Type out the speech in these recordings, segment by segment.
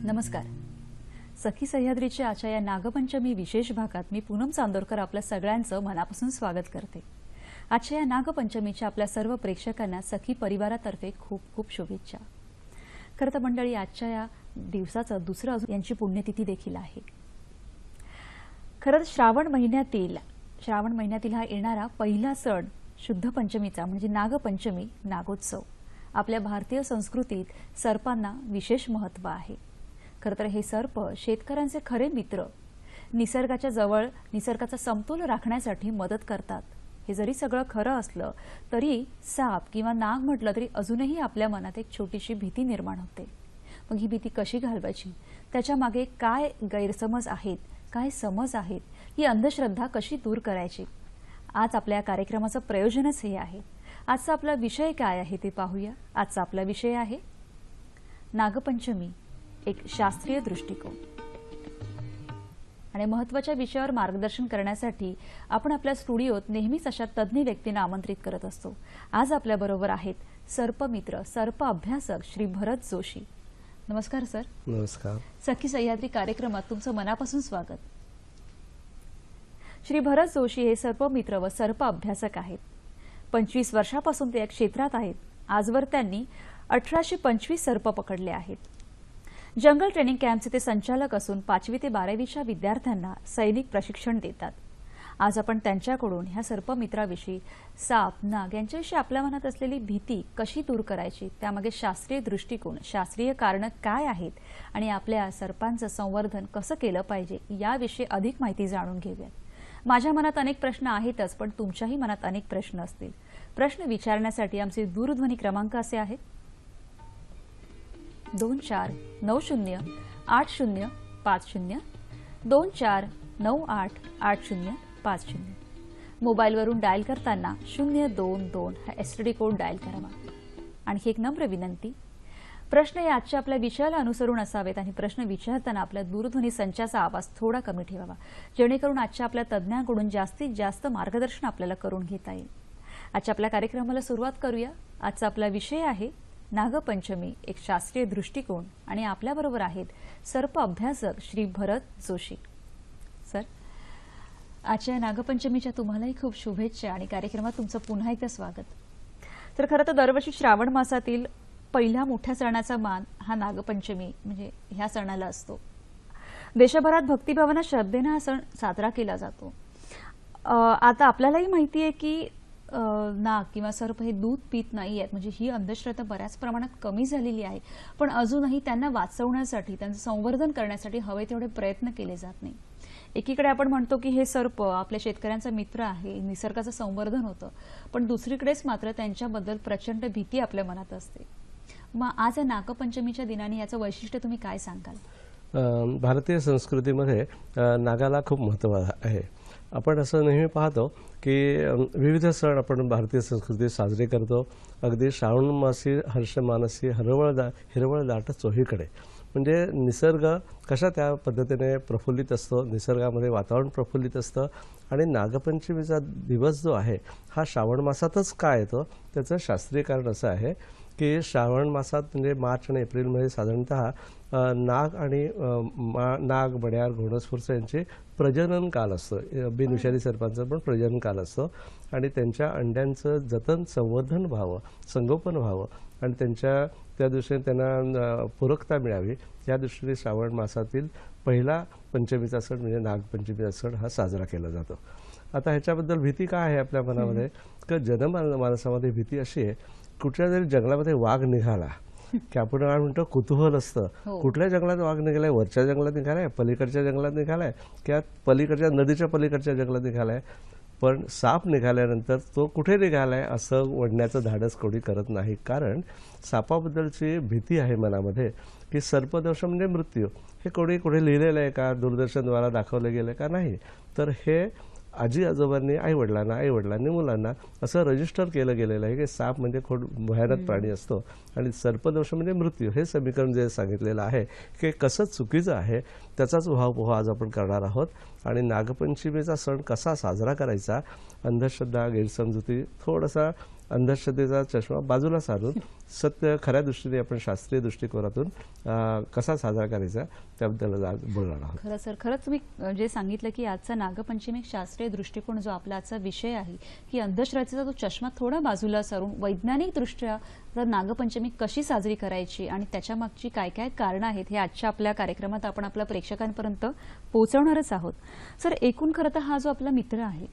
नमस्कार. सखी सह्याद्रीच्या आजच्या या नागपंचमी विशेष भागात मी पूनम चांदोरकर आपल्या सगळ्यांचं मनापासून स्वागत करते. आजच्या या नागपंचमीच्या आपल्या सर्व प्रेक्षकांना सखी परिवारातर्फे खूप खूप शुभेच्छा. खरं तर मंडळी, आजच्या या दिवसाचं दुसरं यांची पुण्यतिथी देखील आहे. खरं श्रावण महिन्यातील हा येणारा पहिला सण शुद्ध पंचमीचा म्हणजे नागपंचमी, नागोत्सव. आपल्या भारतीय संस्कृतीत सर्पांना विशेष महत्त्व आहे. खरं तर हे सर्प शेतकऱ्यांचे खरे मित्र, निसर्गाच्या जवळ निसर्गाचा समतोल राखण्यासाठी मदत करतात. हे जरी सगळं खरं असलं तरी साप किंवा नाग म्हटलं तरी अजूनही आपल्या मनात एक छोटीशी भीती निर्माण होते. मग ही भीती कशी घालवायची, त्याच्या मागे काय गैरसमज आहेत, काय समज आहेत, ही अंधश्रद्धा कशी दूर करायची, आज आपल्या कार्यक्रमाचं प्रयोजनच हे आहे. आजचा आपला विषय काय आहे ते पाहूया. आजचा आपला विषय आहे नागपंचमी, एक शास्त्रीय दृष्टिकोन. आणि महत्त्वाच्या विषयावर मार्गदर्शन करण्यासाठी आपण आपल्या स्टुडिओत नेहमीच अशा तज्ज्ञ व्यक्तींना आमंत्रित करत असतो. आज आपल्याबरोबर आहेत सर्पमित्र, सर्प अभ्यासक श्री भरत जोशी. नमस्कार सर. नमस्कार. सखी सह्याद्री कार्यक्रमात तुमचं मनापासून स्वागत. श्री भरत जोशी हे सर्पमित्र व सर्प अभ्यासक आहेत. 25 वर्षापासून ते या क्षेत्रात आहेत. आजवर त्यांनी 1825 सर्प पकडले आहेत. जंगल ट्रेनिंग कॅम्पचे ते संचालक असून 5वी ते 12वीच्या विद्यार्थ्यांना सैनिक प्रशिक्षण देतात. आज आपण त्यांच्याकडून ह्या सर्पमित्राविषयी, साप, नाग यांच्याविषयी आपल्या मनात असलेली भीती कशी दूर करायची, त्यामागे शास्त्रीय दृष्टिकोन, शास्त्रीय कारणं काय आहेत आणि आपल्या सर्पांचं संवर्धन कसं केलं पाहिजे याविषयी अधिक माहिती जाणून घेऊयात. माझ्या मनात अनेक प्रश्न आहेतच, पण तुमच्याही मनात अनेक प्रश्न असतील. प्रश्न विचारण्यासाठी आमचे दूरध्वनी क्रमांक असे आहेत: 2490808050, 24988050. मोबाईलवरून डायल करताना 022 हा एसटीडी कोड डायल करावा. आणखी एक नम्र विनंती, प्रश्न हे आजच्या आपल्या विषयाला अनुसरून असावेत आणि प्रश्न विचारताना आपल्या दूरध्वनी संचाचा आवाज थोडा कमी ठेवावा, जेणेकरून आजच्या आपल्या तज्ज्ञांकडून जास्तीत जास्त मार्गदर्शन आपल्याला करून घेता येईल. आजच्या आपल्या कार्यक्रमाला सुरुवात करूया. आजचा आपला विषय आहे नागपंचमी, एक शास्त्रीय दृष्टिकोन. आणि आपल्याबरोबर आहेत सर्प अभ्यासक श्री भरत जोशी. सर, आजच्या नागपंचमीच्या तुम्हालाही खूप शुभेच्छा आणि कार्यक्रमात तुमचं पुन्हा एकदा स्वागत. तर खरं तर दरवर्षी श्रावण मासातील पहिल्या मोठ्या सणाचा मान हा नागपंचमी म्हणजे ह्या सणाला असतो. देशभरात भक्तिभावानं श्रद्धेनं हा सण साजरा केला जातो. आता आपल्यालाही माहिती आहे की नाग किंवा सर्प हे दूध पीत नाही आहेत, म्हणजे ही अंधश्रद्धा बऱ्याच प्रमाणात कमी झालेली आहे. पण अजूनही त्यांना वाचवण्यासाठी, त्यांचं संवर्धन करण्यासाठी हवे तेवढे प्रयत्न केले जात नाही. एकीकडे आपण म्हणतो की हे सर्प आपल्या शेतकऱ्यांचा मित्र आहे, निसर्गाचं संवर्धन होतं, पण दुसरीकडेच मात्र त्यांच्याबद्दल प्रचंड भीती आपल्या मनात असते. मग आज या नागपंचमीच्या दिनाने याचं वैशिष्ट्य तुम्ही काय सांगाल? भारतीय संस्कृतीमध्ये नागाला खूप महत्त्व आहे. आपण असं नेहमी पाहतो की विविध सण आपण भारतीय संस्कृतीत साजरे करतो. अगदी श्रावण मासी हर्षमानसी हिरवळ दाट चोहीकडे, म्हणजे निसर्ग कशा त्या पद्धतीने प्रफुल्लित असतो, निसर्गामध्ये वातावरण प्रफुल्लित असतं. आणि नागपंचमीचा दिवस जो आहे हा श्रावण मासातच का येतो, त्याचं शास्त्रीय कारण असं आहे की श्रावण मासात म्हणजे मार्च आणि एप्रिलमध्ये साधारणतः नाग आणि नाग, बड्यार, घोणसफुरसं यांचे प्रजनन काल असतो. बिनविषारी सर्पांचं पण प्रजनन काल असतो आणि त्यांच्या अंड्यांचं जतन, संवर्धन व्हावं, संगोपन व्हावं आणि त्या दृष्टीने त्यांना पूरकता मिळावी, या दृष्टीने श्रावण मासातील पहिला पंचमीचा सण म्हणजे नागपंचमीचा सण हा साजरा केला जातो. आता ह्याच्याबद्दल भीती काय आहे आपल्या मनामध्ये, की जनमानसामध्ये भीती अशी आहे, कुठल्या जरी जंगलामध्ये वाघ निघाला की आपण काय म्हणतो कुतूहल असतं, कुठल्या जंगलात वाघ निघालाय, वरच्या जंगलात निघालाय, पलीकडच्या जंगलात निघालाय किंवा पलीकडच्या नदीच्या पलीकडच्या जंगलात निघालाय. पण साप निघाल्यानंतर तो कुठे निघालाय असं ओढण्याचं धाडस कोणी करत नाही, कारण सापाबद्दलची भीती आहे मनामध्ये की सर्पदंश म्हणजे मृत्यू. हे कोणी कुठे लिहिलेलं आहे का, दूरदर्शनद्वारा दाखवलं गेलं का, नाही. तर हे आजी आजोबांनी, आईवडिलांनी मुलांना असं रजिस्टर केलं गेलेलं आहे की साप म्हणजे खूप भयानक प्राणी असतो आणि सर्पदंश म्हणजे मृत्यू. हे समीकरण जे सांगितलेलं आहे की कसं चुकीचं आहे त्याचाच उहापोह आज आपण करणार आहोत. आणि नागपंचमीचा सण कसा साजरा करायचा, अंधश्रद्धा, गैरसमजुती थोडासा अंधश्रद्धेचा चष्मा बाजूला सारून सत्य खऱ्या दृष्टीने आपण शास्त्रीय दृष्टिकोनातून कसा साजरा करायचा त्याबद्दल आज बोलणार आहोत. खरं सर, खरंच तुम्ही जे सांगितलं की आजचा नागपंचमी शास्त्रीय दृष्टिकोन जो आपला आजचा विषय आहे की अंधश्रद्धेचा तो चष्मा थोडा बाजूला सारून वैज्ञानिकदृष्ट्या नागपंचमी कशी साजरी करायची आणि त्याच्या मागची काय काय कारणं आहेत हे आजच्या आपल्या कार्यक्रमात आपण आपल्या प्रेक्षकांपर्यंत पोहोचवणारच आहोत. सर, एकूण खरं तर हा जो आपला मित्र आहे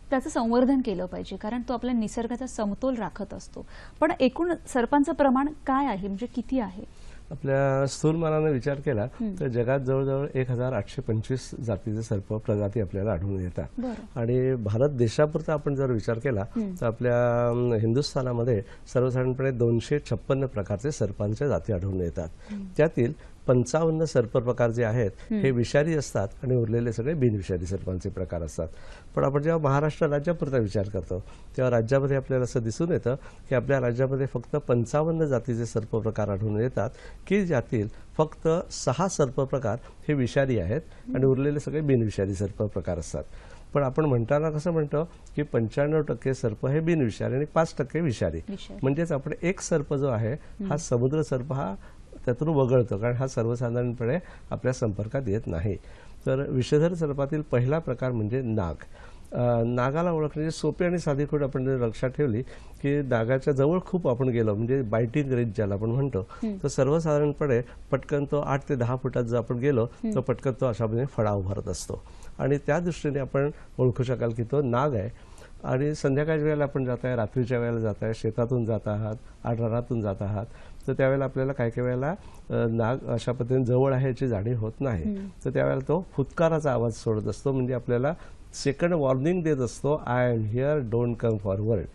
त्याचं संवर्धन केलं पाहिजे, कारण तो आपल्या निसर्गाचा समतोल राखत असतो. पण एकूण सर्पांचं प्रमाण काय आहे, म्हणजे किती आहे? आपल्या स्थूलमानाने विचार केला तर जगात जवळजवळ 1825 जातीचे सर्प प्रजाती आपल्याला आढळून येतात. आणि भारत देशापुरता आपण जर विचार केला तर आपल्या हिंदुस्थानामध्ये सर्वसाधारणपणे 256 प्रकारचे सर्पांच्या जाती आढळून येतात. त्यातील 55 सर्प प्रकार जे आहेत हे विषारी असतात आणि उरलेले सगळे बिनविषारी सर्पांचे प्रकार असतात. पण आपण जेव्हा महाराष्ट्र राज्यापुरता विचार करतो तेव्हा राज्यामध्ये आपल्याला असं दिसून येतं की आपल्या राज्यामध्ये फक्त 55 जातीचे सर्प प्रकार आढळून येतात की ज्यातील फक्त 6 सर्प प्रकार हे विषारी आहेत आणि उरलेले सगळे बिनविषारी सर्प प्रकार असतात. पण आपण म्हणताना कसं म्हणतो की 95% सर्प हे बिनविषारी आणि 5% विषारी. म्हणजेच आपण एक सर्प जो आहे हा समुद्र सर्प हा त्यातून वगळतो, कारण हा सर्वसाधारणपणे आपल्या संपर्कात येत नाही. तर विषधर सर्पातील पहिला प्रकार म्हणजे नाग. नागाला ओळखण्याची सोपी आणि साधी खूण आपण जर लक्षात ठेवली की नागाच्या जवळ खूप आपण गेलो म्हणजे बायटिंग रेंज ज्याला आपण म्हणतो तर सर्वसाधारणपणे पटकन तो 8 ते 10 फुटात जर आपण गेलो तर पटकन तो अशा पद्धतीने फडा उभारत असतो आणि त्या दृष्टीने आपण ओळखू शकाल की तो नाग आहे. आणि संध्याकाळच्या वेळेला आपण जात आहे, रात्रीच्या वेळेला जात आहे, शेतातून जात आहात, आढळरातून जात आहात, तर त्यावेळेला आपल्याला काही काही वेळेला नाग अशा पद्धतीने जवळ आहे याची जाणीव होत नाही. तर त्यावेळेला तो फुतकाराचा आवाज सोडत असतो, म्हणजे आपल्याला सेकंड वॉर्निंग देत असतो, I am here, don't come forward.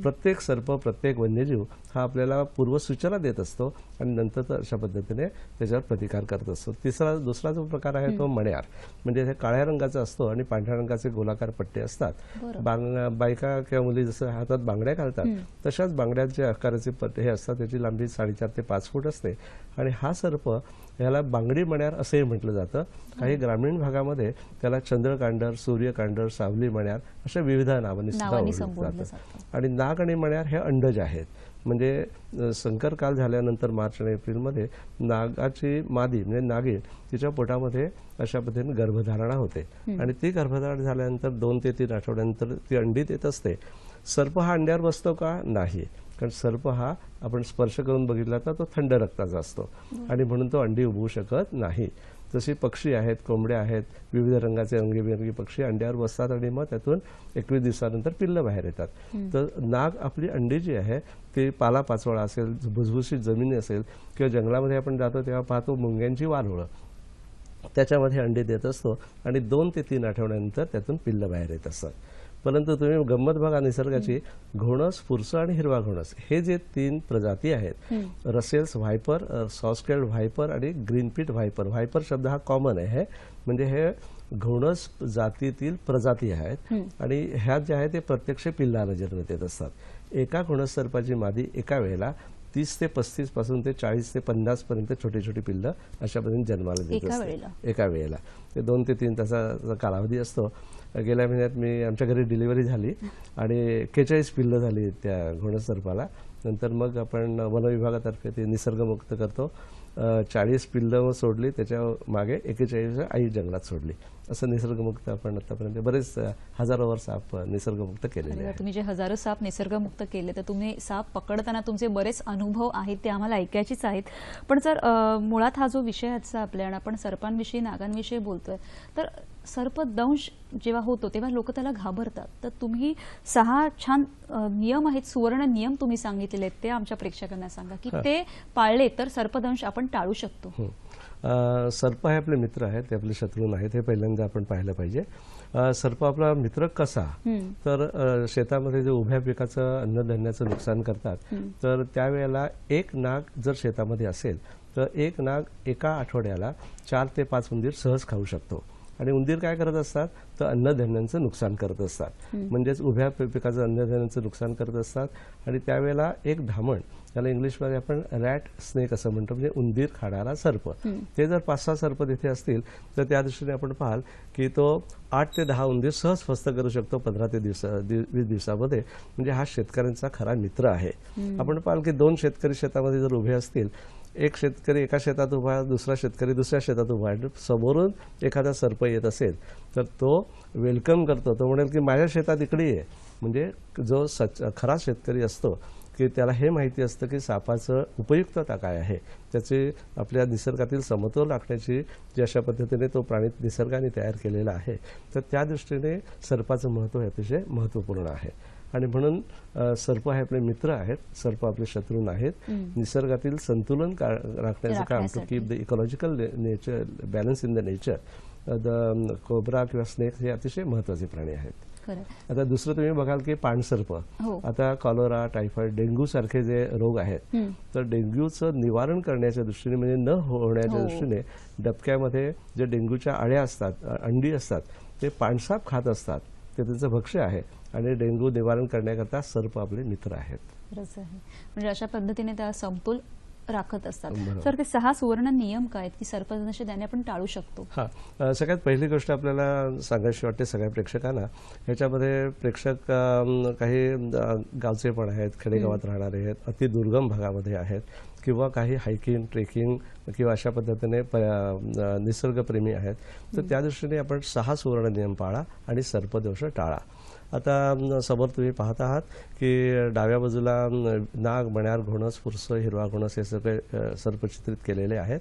प्रत्येक सर्प, प्रत्येक वन्यजीव हा आपल्याला पूर्वसूचना देत असतो आणि नंतर तर अशा पद्धतीने त्याच्यावर प्रतिकार करत असतो. दुसरा जो प्रकार आहे तो मण्यार, म्हणजे हे काळ्या रंगाचा असतो आणि पांढऱ्या रंगाचे गोलाकार पट्टे असतात. बायका किंवा मुली जसं हातात बांगड्या घालतात तशाच बांगड्यांच्या आकाराचे पट्टे हे असतात. त्याची लांबी 4.5 ते 5 फूट असते आणि हा सर्प याला बांगडी मण्यार असेही म्हटलं जातं. काही ग्रामीण भागामध्ये त्याला चंद्रकांडर, सूर्यकांडर, सावली मण्यार अशा विविध नावांनी सुद्धा ओळखलं जातं. आणि नाग आणि मण्यार हे अंडज आहेत. म्हणजे संकरकाल झाल्यानंतर मार्च आणि एप्रिलमध्ये नागाची मादी म्हणजे नागिन तिच्या पोटामध्ये अशा पद्धतीने गर्भधारणा होते आणि ती गर्भधारणा झाल्यानंतर 2 ते 3 आठवड्यानंतर ती अंडी देत असते. सर्प हा अंड्यावर बसतो का? नाही, कारण सर्प हा आपण स्पर्श करून बघितला तर तो थंड रक्ताचा असतो आणि म्हणून तो अंडी उभवू शकत नाही. जसे पक्षी आहेत, कोंबड्या आहेत, विविध रंगाचे रंगीबेरंगी पक्षी अंड्यावर बसतात आणि मग त्यातून 21 दिवसानंतर पिल्लं बाहेर येतात. तर नाग आपली अंडी जी आहे ती पालापाचोळा असेल, भुसभुशीत जमिनी असेल किंवा जंगलामध्ये आपण जातो तेव्हा पाहतो मुंग्यांची वारुळं, त्याच्यामध्ये अंडी देत असतो आणि 2 ते 3 आठवड्यानंतर त्यातून पिल्लं बाहेर येत असतात. परंतु तुम्ही गंमत बघा निसर्गाची, घोणस, फुरसं आणि हिरवा घोणस हे जे 3 प्रजाती आहेत, रसेल्स व्हायपर, सॉस्केल्ड व्हायपर आणि ग्रीनपीट व्हायपर. व्हायपर शब्द हा कॉमन आहे, म्हणजे हे घोणस जातीतील प्रजाती आहेत आणि ह्या ज्या आहेत ते प्रत्यक्ष पिल्लाला जन्म देत असतात. एका घोणस सर्पाची मादी एका वेळेला 30 ते 35 पासून ते 40 ते 50 पर्यंत छोटी छोटी पिल्लं अशा पद्धतीने जन्माला देत असते एका वेळेला. ते 2 ते 3 तासाचा कालावधी असतो. गेल्या महिन्यात आमच्या घरी डिलिव्हरी झाली आणि 41 पिल्लं झाली त्या घोणस सर्पाला. नंतर मग आपण वनविभागातर्फे ते निसर्गमुक्त करतो. 40 पिल्लं सोडली, त्याच्या मागे 41 आई जंगलात सोडली. असं निसर्गमुक्त आपण आतापर्यंत बरेच हजारोवर साप निसर्गमुक्त केलेले आहेत. तुम्ही जे हजारो साप निसर्गमुक्त केले तर तुम्ही साप पकडताना तुमचे बरेच अनुभव आहेत ते आम्हाला ऐकायचेच आहेत. पण सर, मुळात हा जो विषय आजचा आपल्याला आपण सर्पांविषयी, नागांविषयी बोलतोय, तर सर्पदंश जेव्हा होतो तेव्हा लोक त्याला घाबरतात. तर तुम्ही 6 छान नियम आहेत, सुवर्ण नियम तुम्ही सांगितलेले आहेत, ते आमच्या प्रेक्षकांना सांगा की ते पाळले तर सर्पदंश आपण टाळू शकतो. सर्प हे आपले मित्र आहेत, ते आपले शत्रू नाहीत, हे पहिल्यांदा आपण पाहिलं पाहिजे. सर्प आपला मित्र कसा? तर शेतामध्ये जे उभ्या पिकाचं अन्नधान्याचं नुकसान करतात तर त्यावेळेला एक नाग जर शेतामध्ये असेल तर एक नाग एका आठवड्याला 4 ते 5 उंदीर सहज खाऊ शकतो. आणि उंदीर काय करत असतात तर अन्नधान्यांचं नुकसान करत असतात, म्हणजेच उभ्या पिकाचं अन्नधान्यांचं नुकसान करत असतात। आणि त्यावेळेला एक धामण, त्याला इंग्लिशमध्ये आपण रॅट स्नेक असं म्हणतो, म्हणजे उंदीर खाणारा सर्प, ते जर 5-6 सर्प तिथे असतील तर त्या दृष्टीने आपण पाहाल की तो 8 ते 10 उंदीर सहज फस्त करू शकतो 15 ते 20 दिवसामध्ये। म्हणजे हा शेतकऱ्यांचा खरा मित्र आहे। आपण पाहाल की 2 शेतकरी शेतामध्ये जर उभे असतील, एक शेतकरी एका शेतात उभा आहे, दुसरा शेतकरी दुसऱ्या शेतात उभा आहे, समोरून एखादा सर्प येत असेल तर तो वेलकम करतो, तो म्हणेल की माझ्या शेतात इकडे ये। म्हणजे जो खरा शेतकरी असतो की त्याला हे माहिती असतं की सापाचं उपयुक्तता काय आहे, त्याची आपल्या निसर्गातील समतोल राखण्याची जी अशा पद्धतीने तो प्राणी निसर्गाने तयार केलेला आहे, तर त्या दृष्टीने सर्पाचं महत्त्व अतिशय महत्त्वपूर्ण आहे। आणि म्हणून सर्प हे आपले मित्र आहेत, सर्प आपले शत्रू नाहीत। निसर्गातील संतुलन राखण्याचं काम, to keep the ecological nature balance in the nature, the cobra किंवा स्नेक हे अतिशय महत्त्वाचे प्राणी आहेत। आता दुसरं तुम्ही बघाल की पाणसर्प, आता कॉलरा, टायफॉइड, डेंग्यू सारखे जे रोग आहेत, तर डेंग्यूचं निवारण करण्याच्या दृष्टीने, म्हणजे न होण्याच्या दृष्टीने डबक्यामध्ये जे डेंग्यूच्या अळ्या असतात, अंडी असतात, ते पाणसाप खात असतात, ते त्यांचं भक्ष्य आहे। आणि डेंग्यू निवारण करण्याकरता सर्प आपले मित्र आहेत। म्हणजे अशा पद्धतीने त्या समतोल राखत असतात। सर, ते 6 सुवर्ण नियम काय आहेत की सर्पदंश त्याने आपण टाळू शकतो? सगळ्यात पहिली गोष्ट आपल्याला सांगायची वाटते सगळ्या प्रेक्षकांना, ह्याच्यामध्ये प्रेक्षक काही गावचे पण आहेत, खेडेगावात राहणारे आहेत, अति दुर्गम भागामध्ये आहेत, किंवा काही हायकिंग, ट्रेकिंग किंवा अशा पद्धतीने निसर्गप्रेमी आहेत, तर त्या दृष्टीने आपण 6 सुवर्ण नियम पाळा आणि सर्पदंश टाळा। आता समोर तुम्ही पाहत आहात की डाव्या बाजूला नाग, मण्यार, घोणस, फुरस, हिरवा घोणस हे सगळे सर्प चित्रित केलेले आहेत।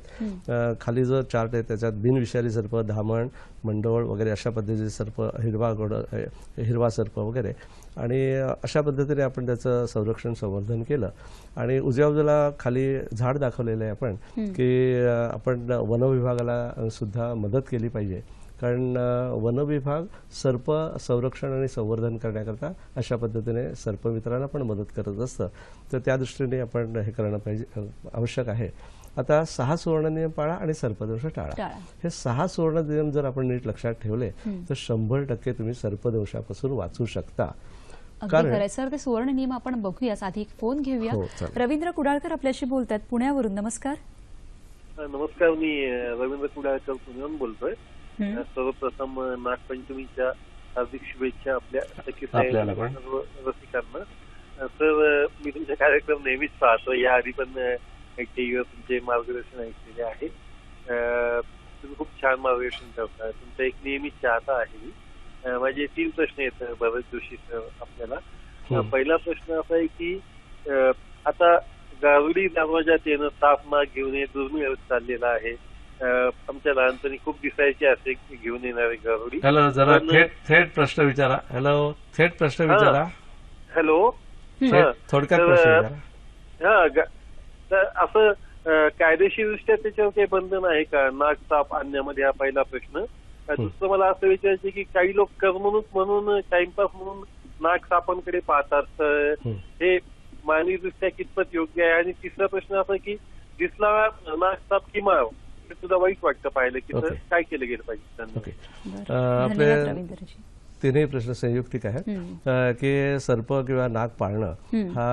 खाली जो चार्ट आहे त्याच्यात बिनविषारी सर्प, धामण, मंडोळ वगैरे अशा पद्धतीचे सर्प, हिरवा सर्प वगैरे, आणि अशा पद्धतीने आपण त्याचं संरक्षण संवर्धन केलं। आणि उजव्या बाजूला खाली झाड दाखवलेलं आहे आपण की आपण वनविभागाला सुद्धा मदत केली पाहिजे, कारण वनविभाग सर्प संरक्षण आणि संवर्धन करण्याकरता अशा पद्धतीने सर्पमित्रांना पण मदत करत असतं, तर त्या दृष्टीने आपण हे करणं पाहिजे, आवश्यक आहे। आता 6 सुवर्ण नियम पाळा आणि सर्पदंश टाळा, हे 6 सुवर्ण नियम जर आपण नीट लक्षात ठेवले तर 100% तुम्ही सर्पदंशापासून वाचू शकता। सर, ते सुवर्ण नियम आपण बघूया, आधी एक फोन घेऊया। रवींद्र कुडाळकर आपल्याशी बोलतात पुण्यावरून। नमस्कार। नमस्कार, मी रवींद्र कुडाळकर पुण्यावरून बोलतोय। सर्वप्रथम नागपंचमीच्या हार्दिक शुभेच्छा आपल्या रसिकांना। तर मी तुमचे कार्यक्रम नेहमीच पाहतो, या आधी पण टीव्हीवर तुमचे मार्गदर्शन ऐकलेले आहे। तुम्ही खूप छान मार्गदर्शन करता, तुमचा एक नियमित चाहता आहे मी। माझे 3 प्रश्न आहेत भरत जोशी सर आपल्याला। पहिला प्रश्न असा आहे की आता गारुडी दरवाजात येणं, साप नाग घेऊन ये दुर्मिळ होत चाललेला आहे। आमच्या लहानपणी खूप दिसायचे असे घेऊन येणारे गारुडी। हॅलो, जरा थेट प्रश्न विचारा। हॅलो, थेट प्रश्न विचारा। हॅलो, थोडक्यात प्रश्न विचारा। तर असं कायदेशीरदृष्ट्या त्याच्यावर काही बंधन आहे का नाग साप आणण्यामध्ये? हा पहिला प्रश्न। दुसरं मला असं विचारायचं की काही लोक करमणूक म्हणून, टाइमपास म्हणून नाग सापांकडे पाहतात, तर हे मानवीदृष्ट्या कितपत योग्य आहे? आणि तिसरा प्रश्न असा की दिसला नाग साप किंवा सुद्धा वाईट वाटतं पाहिलं की, तर काय केलं गेलं पाहिजे? आपले तिन्ही प्रश्न संयुक्तिक आहेत की सर्प किंवा नाग पाळणं हा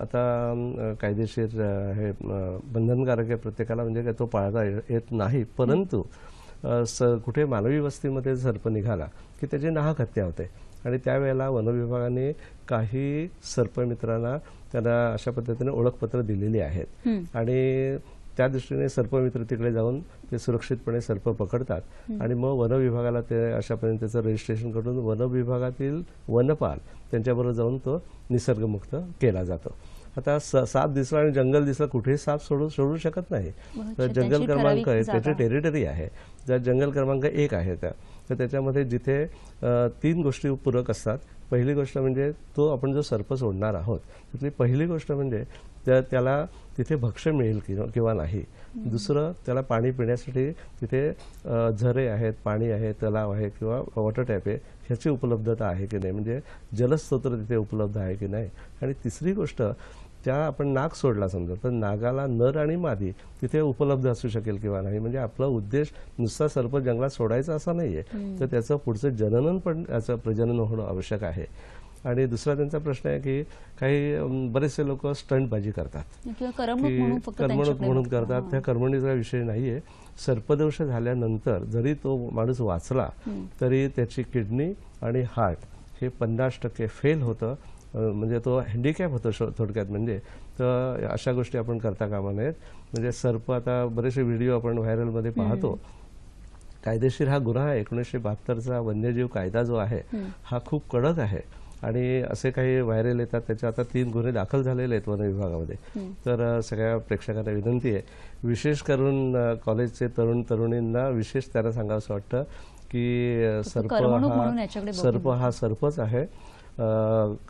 आता कायदेशीर हे बंधनकारक आहे प्रत्येकाला, म्हणजे तो पाळता येत नाही। परंतु कुठे मानवी वस्तीमध्ये सर्प निघाला की त्याची नाहक हत्या होते, आणि त्यावेळेला वनविभागाने काही सर्पमित्रांना त्यांना अशा पद्धतीने ओळखपत्र दिलेली आहेत, आणि त्या दृष्टीने सर्पमित्र तिकडे जाऊन ते सुरक्षितपणे सर्प पकडतात, आणि मग वनविभागाला ते अशा पद्धतीने त्याचं रजिस्ट्रेशन करून वनविभागातील वनपाल त्यांच्याबरोबर जाऊन तो निसर्गमुक्त केला जातो। आता साप दिसला आणि जंगल दिसलं, कुठेही साप सोडू शकत नाही, तर जंगल क्रमांक आहे त्याची टेरिटरी आहे। जर जंगल क्रमांक 1 आहे तर त्याच्यामध्ये जिथे 3 गोष्टी पूरक असतात। पहिली गोष्ट म्हणजे तो आपण जो सर्प सोडणार आहोत त्यातली पहिली गोष्ट म्हणजे त्याला तिथे भक्ष्य मिळेल किंवा नाही। दुसरं, त्याला पाणी पिण्यासाठी तिथे झरे आहेत, पाणी आहे, तलाव आहे किंवा वॉटर टॅप आहे, ह्याची उपलब्धता आहे की नाही, म्हणजे जलस्रोत तिथे उपलब्ध आहे की नाही। आणि तिसरी गोष्ट, त्या आपण नाग सोडला समजा तर नागाला नर आणि मादी तिथे उपलब्ध असू शकेल किंवा नाही. म्हणजे आपला उद्देश नुसता सर्प जंगलात सोडायचा असा नाहीये, तर त्याचं पुढचं जननन पण त्याचं प्रजनन होणं आवश्यक आहे. आणि दुसरा त्यांचा प्रश्न आहे की काही बरेचसे लोक स्टंटबाजी करतात किंवा करमणूक म्हणून फक्त करमणूक त्यांच्याकडे म्हणून बघतात. करतात. त्या करमणुकीचा विषय नाहीये. सर्पदंश झाल्यानंतर जरी तो माणूस वाचला तरी त्याची किडनी आणि हार्ट हे 50% फेल होतं. म्हणजे तो हँडिकॅप होतो थोडक्यात. म्हणजे तर अशा गोष्टी आपण करता कामा नयेत. म्हणजे सर्प आता बरेचसे व्हिडिओ आपण व्हायरलमध्ये पाहतो. कायदेशीर हा गुन्हा आहे. 1972चा वन्यजीव कायदा जो आहे हा खूप कडक आहे. आणि असे काही व्हायरल येतात त्याचे आता 3 गुन्हे दाखल झालेले आहेत वन विभागामध्ये. तर सगळ्या प्रेक्षकांना विनंती आहे, विशेष करून कॉलेजचे तरुण तरुणींना विशेष त्यांना सांगावंसं वाटतं की सर्प हा सर्पच आहे.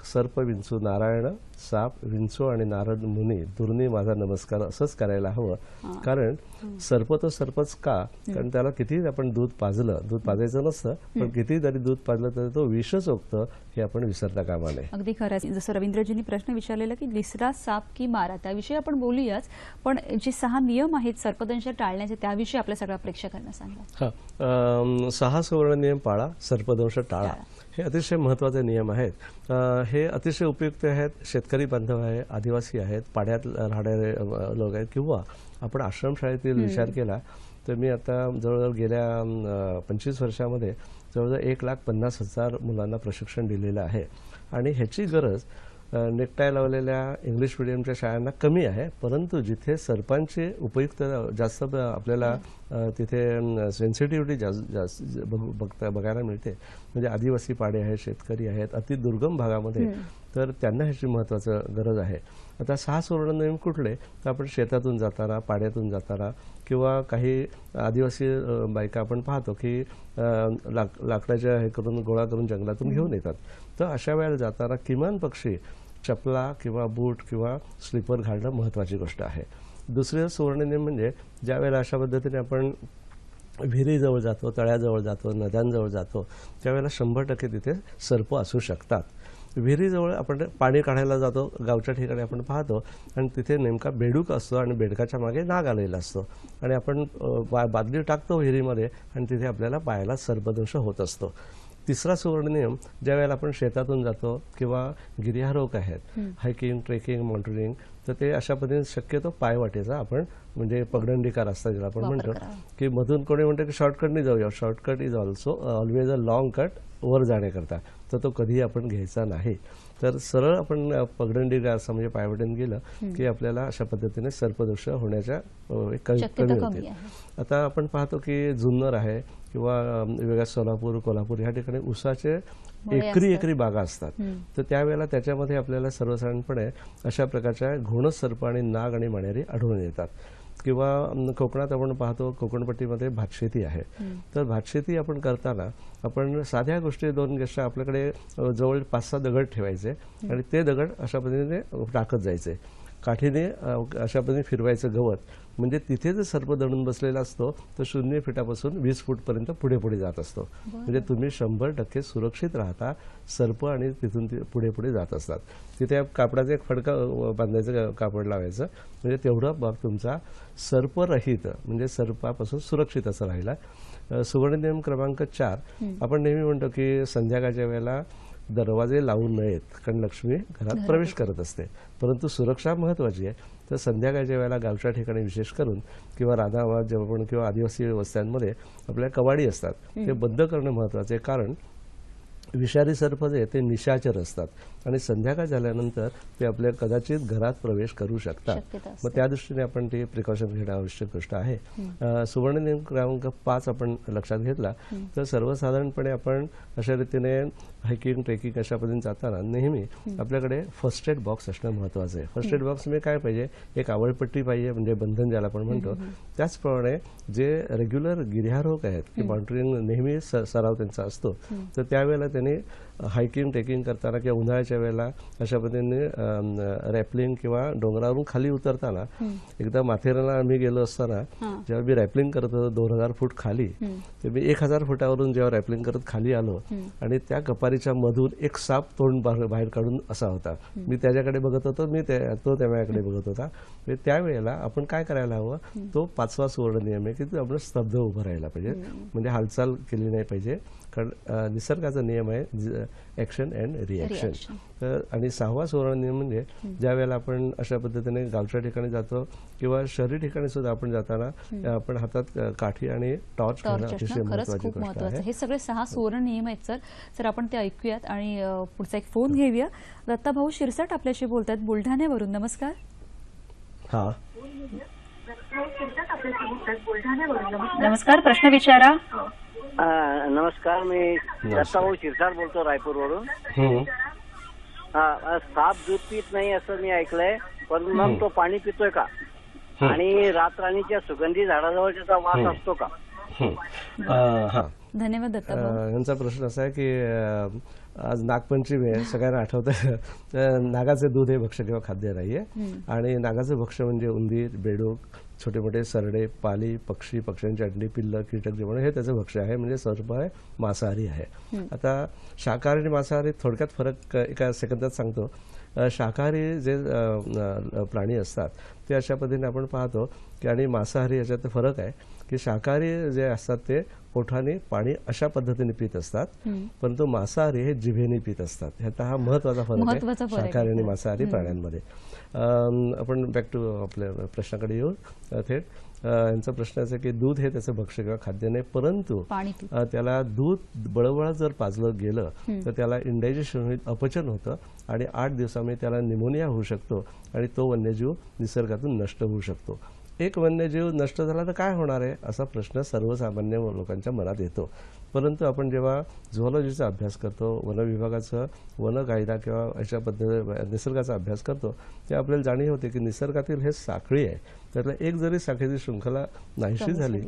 सर्प विंचू नारायण, साप विंचू आणि नारद मुनी दुर्नी माझा नमस्कार असंच करायला हवं. कारण सर्प तो सर्पच का, कारण त्याला किती आपण दूध पाजायचं नसतं, पण किती जरी दूध पाजलं तरी तो विषच ओकतं हे आपण विसरता कामा नये. अगदी खरं. जसं रवींद्रजींनी प्रश्न विचारलेला की लिसरा साप की मारा, त्याविषयी आपण बोलूयाच, पण जे 6 नियम आहेत सर्पदंश टाळण्याचे त्याविषयी आपल्या सगळ्या प्रेक्षकांना सांगा. 6 सुवर्ण नियम पाळा, सर्पदंश टाळा. हे अतिशय महत्त्वाचे नियम आहेत. हे अतिशय उपयुक्त आहेत. शेतकरी बांधव आहे, आदिवासी आहेत, पाड्यात राहणारे लोक आहेत, किंवा आपण आश्रमशाळेतील विचार केला तर मी आता जवळजवळ गेल्या 25 वर्षामध्ये जवळजवळ 1,50,000 मुलांना प्रशिक्षण दिलेलं आहे. आणि ह्याची गरज नेकटाय लावलेल्या इंग्लिश मिडियमच्या शाळांना कमी आहे, परंतु जिथे सर्पांची उपयुक्तता जास्त आपल्याला तिथे सेन्सिटिव्हिटी जास्त बघायला मिळते. म्हणजे आदिवासी पाडे आहेत, शेतकरी आहेत, अति दुर्गम भागामध्ये, तर त्यांना ह्याची महत्त्वाचं गरज आहे. आता 6 सुवर्ण नियम कुठले, तर आपण शेतातून जाताना, पाड्यातून जाताना, किंवा काही आदिवासी बायका आपण पाहतो की लाकडाच्या हे करून गोळा करून जंगलातून घेऊन येतात. तर अशा वेळेला जाताना किमान पक्षी चपला किंवा बूट किंवा स्लीपर घालणं महत्त्वाची गोष्ट आहे. दुसरे सुवर्ण नियम म्हणजे ज्या वेळेला अशा पद्धतीने आपण विहिरीजवळ जातो, तळ्याजवळ जातो, नद्यांजवळ जातो, त्यावेळेला 100% तिथे सर्प असू शकतात. विहिरीजवळ आपण पाणी काढायला जातो, गावच्या ठिकाणी आपण पाहतो आणि तिथे नेमका बेडूक असतो आणि बेडकाच्या मागे नाग आलेला असतो आणि आपण बादली टाकतो विहिरीमध्ये आणि तिथे आपल्याला पायाला सर्पदंश होत असतो. तिसरा सुवर्ण नियम, ज्या वेळेला आपण शेतातून जातो किंवा गिर्यारोहक आहेत, हायकिंग, ट्रेकिंग, माउंटेनिंग, तर ते अशा पद्धतीने शक्यतो पायवाटेचा आपण म्हणजे पगडंडीकार असतात ज्याला आपण म्हणतो की मधून कोणी म्हणतो की शॉर्टकटने जाऊया. Shortcut is also always a long cut वर जाण्याकरता, तर तो कधीही आपण घ्यायचा नाही. तर सरळ आपण पगडंडी असं म्हणजे पायवाटेने गेलं की आपल्याला अशा पद्धतीने सर्पदंश होण्याच्या कमी होते. आता आपण पाहतो की जुन्नर आहे किंवा वेगळ्या सोलापूर, कोल्हापूर ह्या ठिकाणी उसाचे एकरी बागा असतात. तर त्यावेळेला त्याच्यामध्ये आपल्याला सर्वसाधारणपणे अशा प्रकारच्या घोणस सर्प आणि नाग आणि माणेरी आढळून येतात. किंवा कोकणात आपण पाहतो कोकणपट्टीमध्ये भातशेती आहे. तर भातशेती आपण करताना आपण साध्या गोष्टी 2 गोष्टी आपल्याकडे जवळ 5-6 दगड ठेवायचे आणि ते दगड अशा पद्धतीने टाकत जायचे. काठीने अशा पद्धतीने फिरवायचं गवत, म्हणजे तिथे जर सर्प दडून बसलेला असतो तर 0 फुटापासून 20 फूटपर्यंत पुढे जात असतो. म्हणजे तुम्ही 100% सुरक्षित राहता. सर्प आणि तिथून पुढे जात असतात. तिथे कापडाचा एक फडका बांधायचं, कापड लावायचं, म्हणजे तेवढा भाग तुमचा सर्परहित म्हणजे सर्पापासून सुरक्षित असं राहिला. सुवर्ण नियम क्रमांक 4, आपण नेहमी म्हणतो की संध्याकाळच्या वेळेला दरवाजे लावू नयेत, कारण लक्ष्मी घरात प्रवेश करत असते. परंतु सुरक्षा महत्त्वाची आहे. तर संध्याकाळच्या वेळेला गावच्या ठिकाणी विशेष करून किंवा राधावाद जेव्हा पण किंवा आदिवासी वस्त्यांमध्ये आपल्या कवाडी असतात ते बंद करणं महत्त्वाचं आहे. कारण विषारी सर्प जे ते निशाचर असतात आणि संध्याकाळ झाल्यानंतर ते आपल्या कदाचित घरात प्रवेश करू शकतात. मग त्या दृष्टीने आपण ते प्रिकॉशन घेणं आवश्यक गोष्ट आहे. सुवर्ण नियम क्रमांक 5 आपण लक्षात घेतला तर सर्वसाधारणपणे आपण अशा रीतीने हायकिंग, ट्रेकिंग अशा पद्धतीने जाताना नेहमी आपल्याकडे फर्स्ट एड बॉक्स असणं महत्त्वाचं आहे. फर्स्ट एड बॉक्स म्हणजे काय पाहिजे, एक आवळपट्टी पाहिजे, म्हणजे बंधन ज्याला आपण म्हणतो. त्याचप्रमाणे जे रेग्युलर गिर्यारोहक आहेत की माउंटेनिंग नेहमी सराव त्यांचा असतो, तर त्यावेळेला त्यांनी हायकिंग, ट्रेकिंग करताना किंवा उन्हाळ्याच्या दिवाळीच्या वेळेला अशा पद्धतीने रॅपलिंग किंवा डोंगरावरून खाली उतरताना एकदा माथेरानला आम्ही गेलो असताना जेव्हा मी रॅपलिंग करत होतो 2000 फूट खाली, तर मी 1000 फुटावरून जेव्हा रॅपलिंग करत खाली आलो आणि त्या कपारीच्या मधून एक साप तोंड बाहेर काढून असा होता. मी त्याच्याकडे बघत होतो, तो त्याच्याकडे बघत होता. त्यावेळेला आपण काय करायला हवं, तो 5वा सुवर्ण नियम आहे की आपण स्तब्ध उभं राहायला पाहिजे, म्हणजे हालचाल केली नाही पाहिजे. कारण निसर्गाचा नियम आहे ऍक्शन अँड रिॲक्शन. तर आणि 6वा सुवर्ण नियम म्हणजे ज्या वेळेला आपण अशा पद्धतीने गावच्या ठिकाणी जातो किंवा शहरी ठिकाणी सुद्धा आपण जाताना आपण हातात काठी आणि टॉर्च ठेवणं अतिशय महत्त्वाची गोष्ट आहे. हे सगळे 6 सुवर्ण नियम आहेत सर आपण ते ऐकूयात आणि पुढचा एक फोन घेऊया. दत्ताभाऊ शिरसाट आपल्याशी बोलतात बुलढाण्यावरून. नमस्कार. हा नमस्कार, प्रश्न विचारा. नमस्कार, मी दत्ताभाऊ शिरसाट बोलतो रायपूरवरून. साप दूध पित नाही असं मी ऐकलंय, पण मग तो पाणी पितोय का? आणि रातराणीच्या सुगंधी झाडाजवळ त्याचा वास असतो का? हा, धन्यवाद दत्ताभाऊ. यांचा प्रश्न असा आहे की आज नागपंचमी आहे, सगळ्यांना आठवतं नागाचे दूध हे भक्ष्य किंवा खाद्य नाहीये. आणि नागाचे भक्ष्य म्हणजे उंदीर, बेडूक, छोटे मोठे सरडे, पाली, पक्ष्यांची अंडी, पिल्ल, कीटक जे म्हणून हे त्याचं भक्ष्य आहे, म्हणजे सर्प आहे, मांसाहारी आहे. आता शाकाहारी आणि मांसाहारी थोडक्यात फरक एका सेकंदात सांगतो. शाकाहारी जे प्राणी असतात ते अशा पद्धतीने आपण पाहतो की, आणि मांसाहारी याच्यात फरक आहे की शाकाहारी जे असतात ते ओठाने पाणी अशा पद्धतीने पित असतात, परंतु मांसाहारी हे जिभेने पित असतात. ह्याचा हा महत्वाचा फरक आहे शाकाहारी आणि मांसाहारी प्राण्यांमध्ये. आपण बॅक टू आपल्या प्रश्नाकडे येऊ थेट. यांचा प्रश्न असा की दूध हे त्याचं भक्ष्य किंवा खाद्य नाही, परंतु त्याला दूध बळबळ जर पाजलं गेलं तर त्याला इंडायजेशन होईल, अपचन होतं आणि 8 दिवसामध्ये त्याला निमोनिया होऊ शकतो आणि तो वन्यजीव निसर्गातून नष्ट होऊ शकतो. एक वन्यजीव नष्ट झाला तर काय होणार आहे असा प्रश्न सर्वसामान्य लोकांच्या मनात येतो. परंतु आपण जेव्हा झुऑलॉजीचा अभ्यास करतो, वन विभागाचं वन कायदा किंवा अशा पद्धती निसर्गाचा अभ्यास करतो, ते आपल्याला जाणीव होते की निसर्गातील हे साखळी आहे, त्यातलं एक जरी साखळीची शृंखला नाहीशी झाली,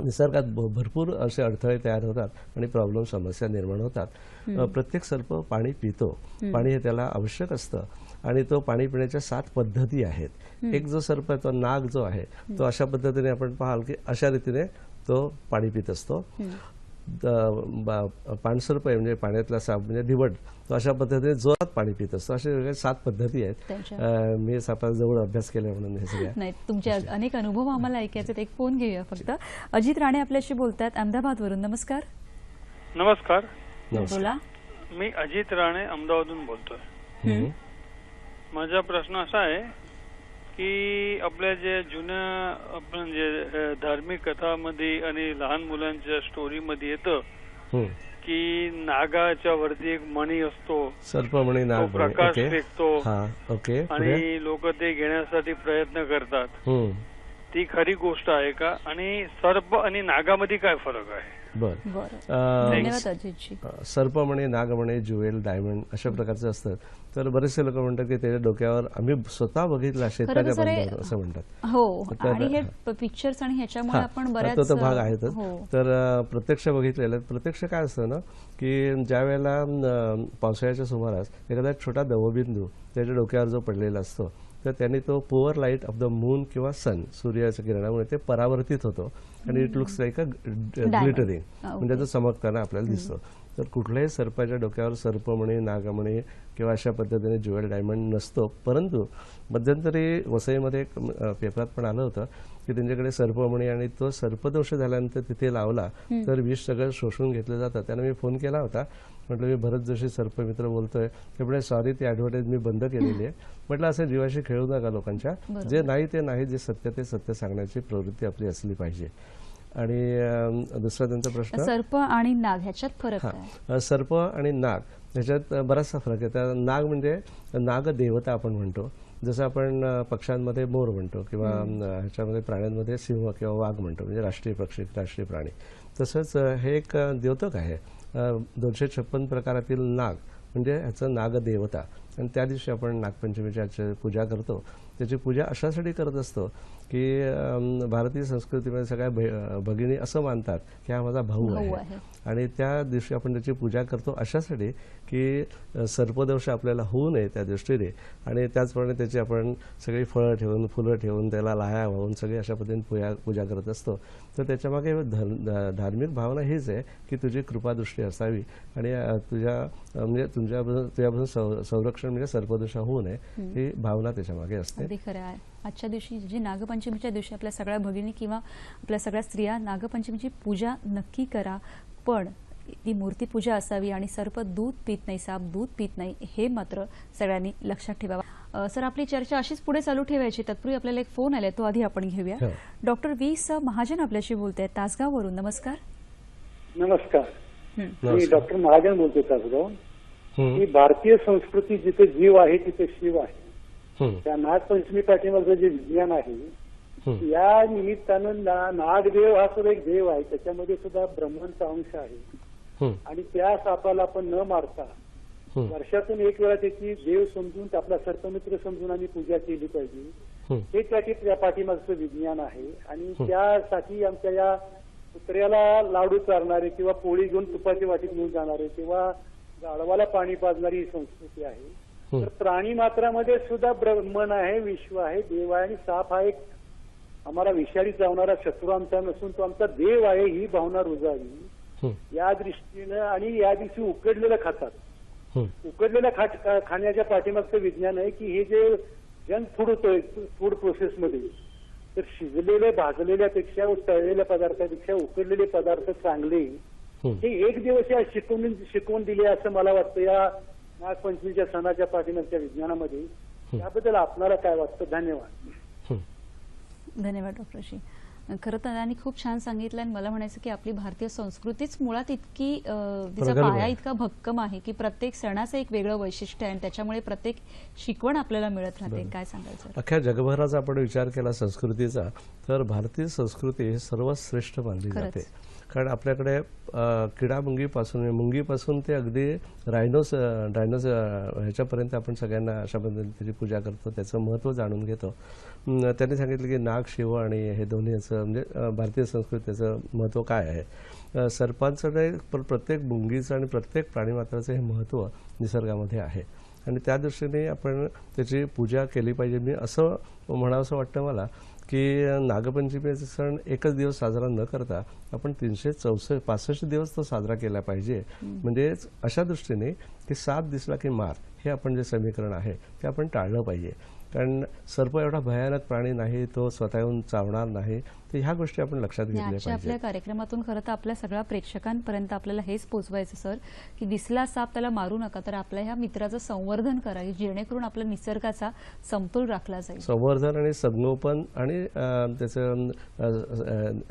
निसर्गात भरपूर असे अडथळे तयार होतात आणि प्रॉब्लेम समस्या निर्माण होतात. प्रत्येक सर्प पाणी पितो, पाणी हे त्याला आवश्यक असतं आणि तो पाणी पिण्याच्या 7 पद्धती आहेत. एक जो सर्प आहे तो नाग जो आहे तो अशा पद्धतीने आपण पाहाल की अशा रीतीने तो पाणी पित असतो. पाणसर्प आहे म्हणजे पाण्यातला साप म्हणजे दिवट, तो अशा पद्धतीने जोरात पाणी पित असतो. असे 7 पद्धती आहेत. मी सापाजवळ अभ्यास केला म्हणून हे सगळ्या नाही, तुमचे अनेक अनुभव आम्हाला ऐकायचे. एक फोन घेऊया फक्त. अजित राणे आपल्याशी बोलतात अहमदाबादवरून. नमस्कार. नमस्कार, बोला. मी अजित राणे अहमदाबादहून बोलतोय. माझा प्रश्न असा आहे की आपल्या जे जुन्या आपण जे धार्मिक कथामध्ये आणि लहान मुलांच्या स्टोरीमध्ये येतं की नागाच्या वरती एक मणी असतो, सर्पमणी, तो प्रकाश फेकतो ओके, आणि लोक ते घेण्यासाठी प्रयत्न करतात. ती खरी गोष्ट आहे का? आणि सर्प आणि नागामध्ये काय फरक आहे? सर्पमणी, नागमणी, ज्युएल, डायमंड अशा प्रकारचे असतात. तर बरेचसे लोक म्हणतात की त्याच्या डोक्यावर आम्ही स्वतः बघितला शेताच्या बांधावर असं म्हणतात. हो, आणि हे पिक्चर्स आणि ह्याच्यामुळे आपण बऱ्याच तो भाग आहेतच. तर प्रत्यक्ष बघितलेलं. प्रत्यक्ष काय असतं ना की ज्या वेळेला पावसाळ्याच्या सुमारास एखादा छोटा दवबिंदू त्याच्या डोक्यावर जो पडलेला असतो तर त्यांनी तो poor light of the moon किंवा सन, सूर्याच्या किरणामुळे ते परावर्तित होतो आणि it looks like a glittering, म्हणजे तो चमकताना आपल्याला दिसतो. तर कुठल्याही सर्पाच्या डोक्यावर सर्पमणी, नागमणी किंवा अशा पद्धतीने ज्युएल डायमंड नसतो. परंतु मध्यंतरी वसईमध्ये एक पेपरात पण आलं होतं की त्यांच्याकडे सर्पमणी आणि तो सर्पदोष झाल्यानंतर तिथे लावला तर विष सगळं शोषून घेतलं जातं. त्यानं मी फोन केला होता, म्हटलं मी भरत जोशी सर्पमित्र बोलतोय. ते म्हणजे सॉरी, ती ॲडव्हर्टाईज मी बंद केलेली आहे. म्हटलं असं जीवाशी खेळू नका लोकांच्या, जे नाही ते नाही, जे सत्य ते सत्य सांगण्याची प्रवृत्ती आपली असली पाहिजे. आणि दुसरा त्यांचा प्रश्न, सर्प आणि नाग ह्याच्यात फरक आहे? सर्प आणि नाग ह्याच्यात बराचसा फरक आहे. त्या नाग म्हणजे नागदेवता आपण म्हणतो, जसं आपण पक्ष्यांमध्ये मोर म्हणतो किंवा ह्याच्यामध्ये प्राण्यांमध्ये सिंह किंवा वाघ म्हणतो, म्हणजे राष्ट्रीय पक्षी, राष्ट्रीय प्राणी. तसंच हे एक द्योतक आहे. 256 प्रकारातील नाग म्हणजे ह्याचं नागदेवता. आणि त्या दिवशी आपण नागपंचमीची पूजा करतो. त्याची पूजा अशासाठी करत असतो की भारतीय संस्कृतीमध्ये सगळ्या भगिनी असं मानतात की हा माझा भाऊ आहे आणि त्या दिवशी आपण त्याची पूजा करतो अशासाठी की सर्पदोष आपल्याला होऊ नये त्या दृष्टीने आणि त्याचप्रमाणे त्याची आपण सगळी फळं ठेवून फुलं ठेवून त्याला लाह्या वाहून सगळी अशा पद्धतीने पूजा करत असतो. तर त्याच्यामागे धार्मिक भावना हीच आहे की तुझी कृपादृष्टी असावी आणि म्हणजे तुझ्यापासून संरक्षण म्हणजे सर्पदोष होऊ नये ही भावना त्याच्यामागे असते. अगदी खरं आहे. आजच्या दिवशी जी नागपंचमीच्या दिवशी आपल्या सगळ्या भगिनी किंवा आपल्या सगळ्या स्त्रिया नागपंचमीची पूजा नक्की करा, पण ती मूर्तीपूजा असावी आणि सर्प दूध पित नाही, साप दूध पित नाही हे मात्र सगळ्यांनी लक्षात ठेवावं. सर, आपली चर्चा अशीच पुढे चालू ठेवायची. तत्पूर्वी आपल्याला एक फोन आलाय, तो आधी आपण घेऊया. डॉक्टर V.स. महाजन आपल्याशी बोलते आहेत तासगाववरून. नमस्कार. नमस्कार. मी डॉक्टर महाजन बोलतो तासगाव. ही भारतीय संस्कृती जिथे जीव आहे तिथे शिव आहे. त्या नागपंचमी पाठीमागचं जे विज्ञान आहे या निमित्तानं नागदेव हा सुद्धा एक देव आहे, त्याच्यामध्ये सुद्धा ब्रह्मांचा अंश आहे आणि त्या सापाला आपण न मारता वर्षातून एक वेळा त्याची देव समजून आपला सर्पमित्र समजून आम्ही पूजा केली पाहिजे. हे त्या पाठीमागचं विज्ञान आहे आणि त्यासाठी आमच्या या कुत्र्याला लाडू चारणारे किंवा पोळी घेऊन तुपाची वाटी घेऊन जाणारे किंवा गाढवाला पाणी पाजणारी ही संस्कृती आहे. तर प्राणी मात्रामध्ये सुद्धा ब्रह्मन आहे, विश्व आहे, देव आहे आणि साप हा एक आम्हाला विषारी चावणारा शत्रू आमचा नसून तो आमचा देव आहे ही भावना रुजावी या दृष्टीनं. आणि या दिवशी उकडलेलं खातात. उकडलेल्या खाण्याच्या पाठीमागचं विज्ञान आहे की हे जे जंक फूड होतोय फूड प्रोसेसमध्ये तर शिजलेले भाजलेल्यापेक्षा तळलेल्या पदार्थापेक्षा उकडलेले पदार्थ चांगले हे एक दिवस या शिकवून दिले असं मला वाटतं या नागपंचमीच्या सणाच्या पाठीमागच्या विज्ञानामध्ये. याबद्दल आपल्याला काय वाटतं? धन्यवाद. धन्यवाद डॉक्टरशी. खरं तर त्यांनी खूप छान सांगितलं आणि मला म्हणायचं की आपली भारतीय संस्कृतीच मुळात इतकी तिचा पाया इतका भक्कम आहे की प्रत्येक सणाचं एक वेगळं वैशिष्ट्य आहे आणि त्याच्यामुळे प्रत्येक शिकवण आपल्याला मिळत राहते. काय सांगायचं? अख्ख्या जगभराचा आपण विचार केला संस्कृतीचा तर भारतीय संस्कृती ही सर्वात श्रेष्ठ मानली जाते. कारण आपल्याकडे किडामुंगीपासून मुंगीपासून ते अगदी रायनोस ह्याच्यापर्यंत आपण सगळ्यांना अशा पद्धतीची पूजा करतो, त्याचं महत्त्व जाणून घेतो. त्यांनी सांगितलं की नाग, शिव आणि हे दोन्ही याचं म्हणजे भारतीय संस्कृतीचं महत्त्व काय आहे. सर्पांचं प्रत्येक मुंगीचं आणि प्रत्येक प्राणीमात्राचं हे महत्त्व निसर्गामध्ये आहे आणि त्या दृष्टीने आपण त्याची पूजा केली पाहिजे. मी असं म्हणावंसं वाटतं मला की नागपंचमीचा सण एकच दिवस साजरा न करता आपण 365 दिवस तो साजरा केला पाहिजे. म्हणजे अशा दृष्टीने की साप दिसला की मार हे आपण जे समीकरण आहे ते आपण टाळलं पाहिजे. कारण सर्प एवढा भयानक प्राणी नाही, तो स्वतः येऊन चावणार नाही. तर ह्या गोष्टी आपण लक्षात घेतल्या पाहिजे. आपल्या कार्यक्रमातून खरं तर आपल्या सगळ्या प्रेक्षकांपर्यंत आपल्याला हेच पोहोचवायचं सर की दिसला साप त्याला मारू नका, तर आपल्या ह्या मित्राचं संवर्धन करा जेणेकरून आपल्या निसर्गाचा समतोल राखला जाईल. संवर्धन आणि संगोपन आणि त्याचं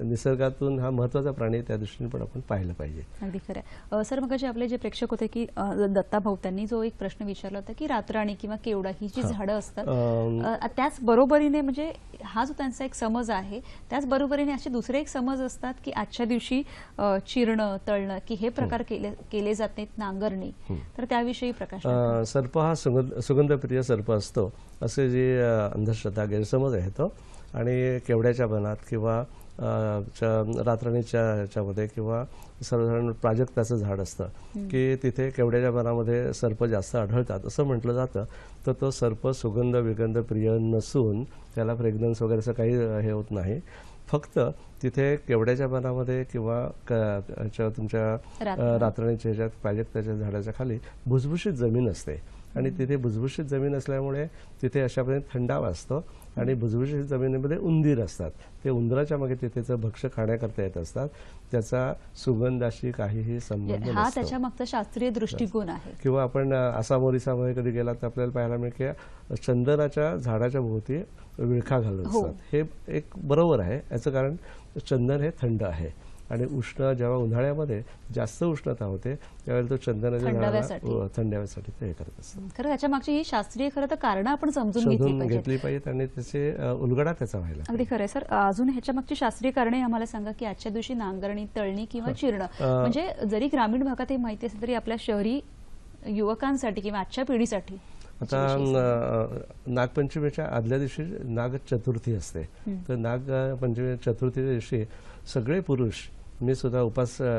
निसर्गातून हा महत्त्वाचा प्राणी त्या दृष्टीने पण आपण पाहिलं पाहिजे. अगदी खरं आहे. सर, मग जे आपले जे प्रेक्षक होते की दत्ता भाऊ त्यांनी जो एक प्रश्न विचारला होता की रातराणी किंवा केवडा ही जी झाडं असतात त्याच बरोबरीने म्हणजे हा जो त्यांचा एक समज आहे त्याच बरोबरीने असे दुसरे एक समज असतात की आजच्या दिवशी चिरणं तळणं की हे प्रकार केले जात नाहीत, नांगरणी, तर त्याविषयी प्रकाश. सर्प हा सुगंधप्रिय सर्प असतो असे जे अंधश्रद्धा गैरसमज आहे तो. आणि केवड्याच्या बनात किंवा रातराणीच्या ह्याच्यामध्ये किंवा सर्वसाधारण प्राजक्ताचं झाड असतं की तिथे केवड्याच्या बनामध्ये सर्प जास्त आढळतात असं म्हटलं जातं. तर तो सर्प सुगंध विगंध प्रिय नसून त्याला फ्रेग्रन्स वगैरे असं काही हे होत नाही. फक्त तिथे केवड्याच्या बनामध्ये किंवा तुमच्या रातराणीच्या ह्याच्यात प्राजक्ताच्या झाडाच्या खाली भुसभुशीत जमीन असते आणि तिथे भुसभुशीत जमीन असल्यामुळे तिथे अशा प्रकारे थंडावा असतो आणि भुसभुशीत जमिनीमध्ये उंदीर असतात. ते उंदराच्या मागे तिथेचं भक्ष्य खाण्याकरता येत असतात. त्याचा सुगंधाशी काहीही संबंध नसतो. हा त्याच्या मागचा शास्त्रीय दृष्टिकोन आहे. किंवा आपण आसामोरीसामध्ये कधी गेला तर आपल्याला पाहायला मिळेल की चंदनाच्या झाडाच्या भोवती विळखा घालून असतात. हे एक बरोबर आहे. याचं कारण चंदन हे थंड आहे आणि उष्ण जेव्हा उन्हाळ्यामध्ये जास्त उष्णता होते त्यावेळेला तो चंदनाच्या झाडाला थंडाव्यासाठी ते हे करत असतो. खरं त्याच्या मागची ही शास्त्रीय खरं तर कारणं आपण समजून घेतली पाहिजेत आणि त्याचे उलगडा त्याचा व्हायला. अगदी खरं आहे सर. अजून ह्याच्या मागची शास्त्रीय कारणे आम्हाला सांगा की आजच्या दिवशी नांगरणी, तळणी किंवा चिरणं म्हणजे जरी ग्रामीण भागात हे माहिती असेल तरी आपल्या शहरी युवकांसाठी किंवा आजच्या पिढीसाठी आता नागपंचमीच्या आदल्या दिवशी नाग चतुर्थी असते. तर नागपंचमी चतुर्थीच्या दिवशी सगळे पुरुष, मी सुद्धा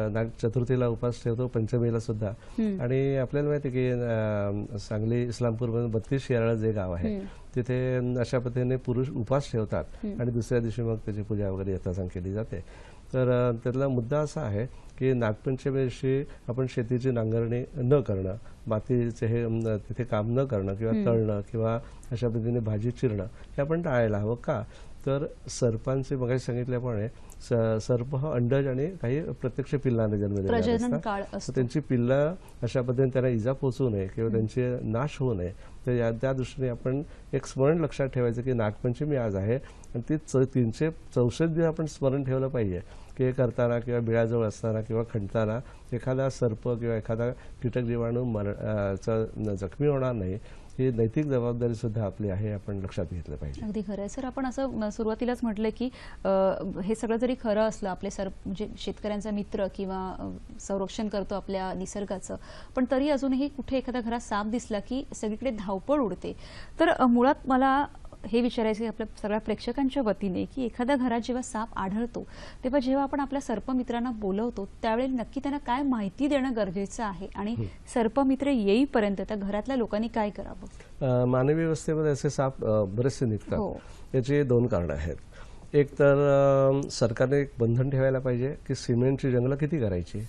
नाग चतुर्थीला उपास ठेवतो, पंचमीला सुद्धा. आणि आपल्याला माहिती आहे की सांगली इस्लामपूरमध्ये 32 येराळा जे गाव आहे तिथे अशा पद्धतीने पुरुष उपास ठेवतात आणि दुसऱ्या दिवशी मग त्याची पूजा वगैरे यथासांग केली जाते. तर त्यातला मुद्दा असा आहे की नागपंचमी दिवशी आपण शेतीची नांगरणी न करणं, मातीचे हे तिथे काम न करणं किंवा तळणं किंवा अशा पद्धतीने भाजी चिरणं हे आपण टाळायला हवं. का तर सर्पांचे मगाशी सांगितल्याप्रमाणे सर्प हा अंडज आणि काही प्रत्यक्ष पिल्लांना जन्म देतात. तर त्यांची पिल्लं अशा पद्धतीने त्यांना इजा पोहोचू नये किंवा त्यांचे नाश होऊ नये. तर त्या दृष्टीने आपण एक स्मरण लक्षात ठेवायचं की नागपंचमी आज आहे आणि ती 364 दिवस आपण स्मरण ठेवलं पाहिजे की हे करताना किंवा बिळाजवळ असताना किंवा खणताना एखादा सर्प किंवा एखादा कीटक जीवाणू जखमी होणार नाही, ही नैतिक जबाबदारी सुद्धा आपली आहे, आपण लक्षात घेतलं पाहिजे. अगदी खरं आहे सर. आपण असं सुरुवातीलाच म्हटलं की हे सगळं जरी खरं असलं, आपले म्हणजे शेतकऱ्यांचा मित्र किंवा संरक्षण करतो आपल्या निसर्गाचं, पण तरी अजूनही कुठे एखाद्या घरात साप दिसला की सगळीकडे धावपळ उडते. तर मुळात मला हे विचारायचं आपल्या सगळ्या प्रेक्षकांच्या वतीने की एखाद्या घरात जेव्हा साप आढळतो तेव्हा जेव्हा आपण आपल्या सर्पमित्रांना बोलवतो त्यावेळी नक्की त्यांना काय माहिती देणं गरजेचं आहे आणि सर्पमित्र येईपर्यंत त्या घरातल्या लोकांनी काय करावं? मानवी व्यवस्थेमध्ये असे साप बरेचसे निघतात. याची 2 कारणं आहेत. एक तर सरकारने एक बंधन ठेवायला पाहिजे की सिमेंटची जंगलं किती करायची.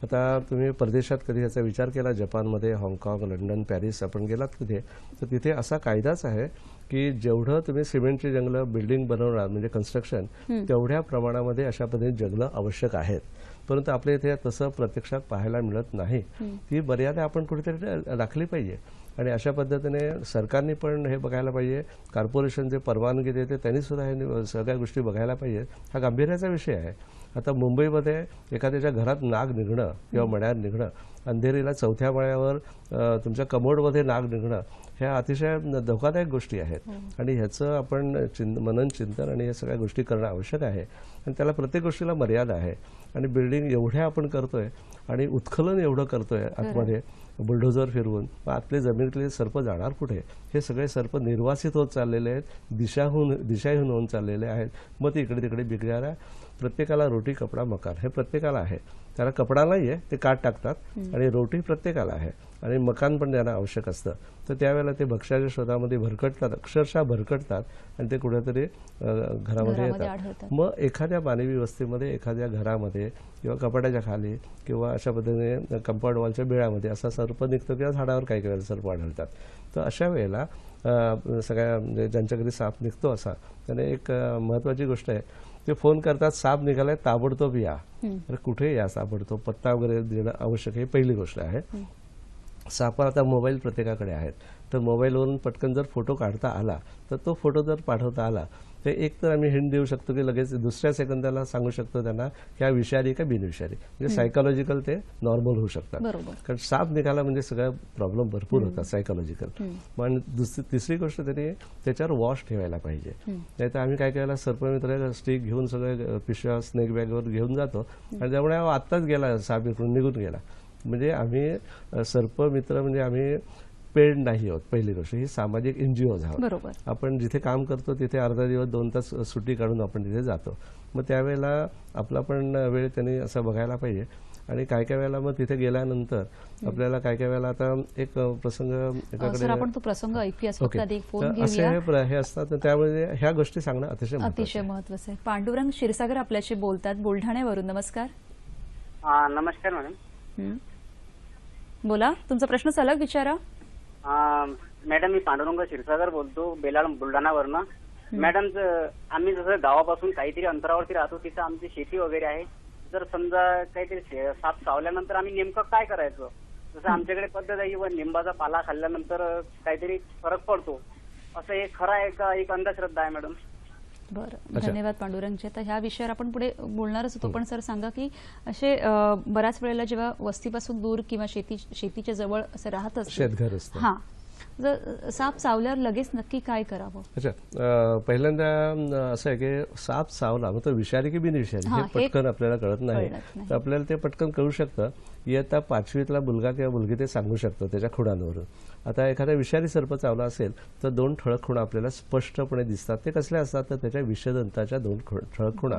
आता तुम्ही परदेशात कधी याचा विचार केला, जपानमध्ये, हाँगकाँग, लंडन, पॅरिस आपण गेलात तिथे, तर तिथे असा कायदाच आहे की जेवढं तुम्ही सिमेंटची जंगलं बिल्डिंग बनवणार म्हणजे कन्स्ट्रक्शन, तेवढ्या प्रमाणामध्ये अशा पद्धतीने जंगलं आवश्यक आहेत. परंतु आपल्या इथे तसं प्रत्यक्षात पाहायला मिळत नाही. ती मर्यादा आपण कुठेतरी राखली पाहिजे आणि अशा पद्धतीने सरकारने पण हे बघायला पाहिजे. कॉर्पोरेशन जे परवानगी देते त्यांनी सुद्धा हे सगळ्या गोष्टी बघायला पाहिजे. हा गांभीर्याचा विषय आहे. आता मुंबईमध्ये एखाद्याच्या घरात नाग निघणं किंवा मण्यात निघणं, अंधेरीला 4थ्या माळ्यावर तुमच्या कमोडमध्ये नाग निघणं, ह्या अतिशय धोकादायक गोष्टी आहेत आणि ह्याचं आपण मनन चिंतन आणि या सगळ्या गोष्टी करणं आवश्यक आहे. आणि त्याला प्रत्येक गोष्टीला मर्यादा आहे. आणि बिल्डिंग एवढ्या आपण करतोय आणि उत्खनन एवढं करतोय आतमध्ये बुलडोझर फिरवून, मग आतले जमिनीतले सर्प जाणार कुठे? हे सगळे सर्प निर्वासित होत चाललेले आहेत, दिशाहीन होऊन चाललेले आहेत. मग ते इकडे तिकडे बिगड्याला प्रत्येकाला रोटी कपडा मकान हे प्रत्येकाला आहे. त्याला कपडा नाही आहे, ते काट टाकतात आणि रोटी प्रत्येकाला आहे आणि मकान पण त्यांना आवश्यक असतं. तर त्यावेळेला ते भक्ष्याच्या शोधामध्ये भरकटतात, अक्षरशः भरकटतात आणि ते कुठेतरी घरामध्ये येतात. मग एखाद्या मानवी वस्तीमध्ये, एखाद्या घरामध्ये किंवा कपाटाच्या खाली किंवा अशा पद्धतीने कंपाऊंड वॉलच्या बिळामध्ये असा सर्प निघतो किंवा झाडावर काही वेळेला सर्प आढळतात. तर अशा वेळेला सगळ्या ज्यांच्या घरी साप निघतो असा, त्याने एक महत्त्वाची गोष्ट आहे, ते फोन करतात साप निघालाय ताबडतोब या. तर कुठे या ताबडतोब, पत्ता वगैरे देणं आवश्यक आहे, पहिली गोष्ट आहे. सापा आता मोबाईल प्रत्येकाकडे आहेत, तर मोबाईलवरून पटकन जर फोटो काढता आला तर तो फोटो जर पाठवता आला तर एक तर आम्ही हिंट देऊ शकतो की लगेच दुसऱ्या सेकंदाला सांगू शकतो त्यांना ह्या विषारी का बिनविषारी, म्हणजे सायकोलॉजिकल ते नॉर्मल होऊ शकतात. कारण साप निघाला म्हणजे सगळ्या प्रॉब्लेम भरपूर होतात सायकोलॉजिकल. पण तिसरी गोष्ट तरी त्याच्यावर वॉश ठेवायला पाहिजे. नाही तर आम्ही काय करायला सर्पमित्र स्टिक घेऊन सगळे पिशव्या स्नेक बॅगवर घेऊन जातो आणि त्यामुळे आत्ताच गेला साप इकडून निघून गेला. म्हणजे आम्ही सर्पमित्र म्हणजे आम्ही पेड नाही आहोत. पहिली गोष्ट, ही सामाजिक NGOज आहोत. आपण जिथे काम करतो तिथे अर्धा दिवस 2 तास सुट्टी काढून आपण तिथे जातो. मग त्यावेळेला आपला पण वेळ त्यांनी असं बघायला पाहिजे. आणि काय काय वेळेला मग तिथे गेल्यानंतर आपल्याला काय काय वेळेला आता एक प्रसंग एकाकडे आपण तो प्रसंग ऐकूया, असे हे असतात. त्यामुळे ह्या गोष्टी सांगणं अतिशय महत्त्वाचं आहे. पांडुरंग क्षीरसागर आपल्याशी बोलतात बुलढाण्यावरून. नमस्कार. नमस्कार मॅडम. बोला, तुमचा प्रश्न सलग विचारा. मॅडम, मी पांडुरंग क्षीरसागर बोलतो, बेलाळ बुलढाणावरनं. मॅडम, आम्ही जसं गावापासून काहीतरी अंतरावरती राहतो, तिथं आमची शेती वगैरे आहे. जर समजा काहीतरी साप चावल्यानंतर आम्ही नेमकं काय करायचं? जसं आमच्याकडे पद्धत आहे की लिंबाचा पाला खाल्ल्यानंतर काहीतरी फरक पडतो, असं हे खरं आहे का एक अंधश्रद्धा आहे मॅडम? बरं, धन्यवाद पांडुरंगचे. तर ह्या विषयावर आपण पुढे बोलणारच होतो, पण सर सांगा की असे बऱ्याच वेळेला जेव्हा वस्तीपासून दूर किंवा शेतीच्या जवळ असं राहत असतं, शेतघर असतं, हा, जर साप चावल्यावर लगेच नक्की काय करावं? अच्छा, पहिल्यांदा असं आहे की साप चावला मग तो विषारी की बिनविषारी हे पटकन आपल्याला कळत नाही. तर आपल्याला ते पटकन कळू शकतं. इयत्ता 5वीतला मुलगा किंवा मुलगी ते सांगू शकतो त्याच्या खुणांवरून. आता एखादा विषारी सर्प चावला असेल तर 2 ठळक खुणा आपल्याला स्पष्टपणे दिसतात. ते कसले असतात तर त्याच्या विषदंताच्या 2 ठळक खुणा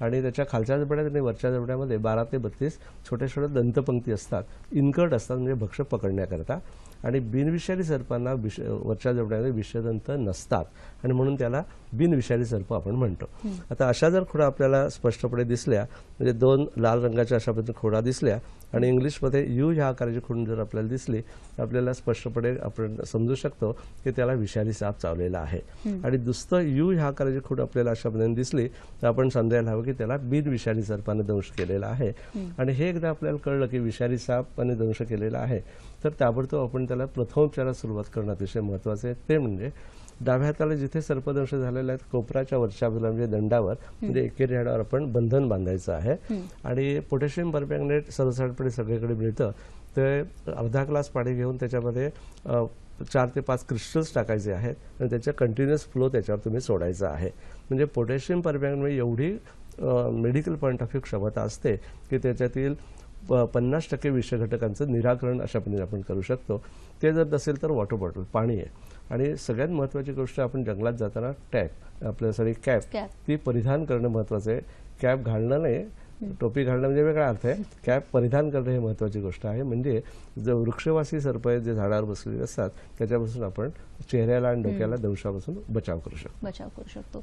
आणि त्याच्या खालच्या जबड्यात आणि वरच्या जबड्यामध्ये 12 ते 32 छोटे छोटे दंतपंक्ती असतात. इनकट असतात म्हणजे भक्ष्य पकडण्याकरता. आणि बिनविषारी सर्पांना वरच्या जबड्यामध्ये विषदंत नसतात आणि म्हणून त्याला बिनविषारी सर्प आपण म्हणतो. आता अशा जर खुणा आपल्याला स्पष्टपणे दिसल्या म्हणजे 2 लाल रंगाच्या अशा पद्धतीने खुणा दिसल्या आणि इंग्लिशमध्ये यू ह्या आकाराची खूण जर आपल्याला दिसली तर आपल्याला स्पष्टपणे आपण समजू शकतो की त्याला विषारी साप चावलेला आहे. आणि दुसरं यू ह्या आकाराची खूण आपल्याला अशा पद्धतीने दिसली तर आपण समजायला हवं की त्याला बिनविषारी सर्पाने दंश केलेला आहे. आणि हे एकदा आपल्याला कळलं की विषारी सापाने दंश केलेला आहे तर ताबडतोब आपण त्याला प्रथमोपचारास सुरुवात करणं अतिशय महत्त्वाचं आहे. ते म्हणजे डाव्या हाताला जिथे सर्पदंश झालेला आहे कोपराच्या वरच्या बाजूला म्हणजे दंडावर म्हणजे एकेरी हाडावर आपण बंधन बांधायचं आहे. आणि पोटॅशियम परमॅंगनेट सर्वसाधारणपणे सगळीकडे मिळतं. ते अर्धा ग्लास पाणी घेऊन त्याच्यामध्ये 4 ते 5 क्रिस्टल्स टाकायचे आहेत आणि त्याचा कंटिन्युअस फ्लो त्याच्यावर तुम्ही सोडायचा आहे. म्हणजे पोटॅशियम परमॅंगनेट एवढी मेडिकल पॉईंट ऑफ व्ह्यू क्षमता असते की त्याच्यातील 50% विषघटकांचं निराकरण अशा पद्धतीने आपण करू शकतो. ते जर नसेल तर वॉटर बॉटल पाणी आहे. आणि सगळ्यात महत्त्वाची गोष्ट आपण जंगलात जाताना आपल्यासाठी कॅप ती परिधान करणं महत्त्वाचं आहे. कॅप घालणं नाही, टोपी घालणं म्हणजे वेगळा अर्थ आहे. कॅप परिधान करणं ही महत्त्वाची गोष्ट आहे. म्हणजे जो वृक्षवासी सर्प आहे जे झाडावर बसलेले असतात त्याच्यापासून आपण चेहऱ्याला आणि डोक्याला दंशापासून बचाव करू शकतो.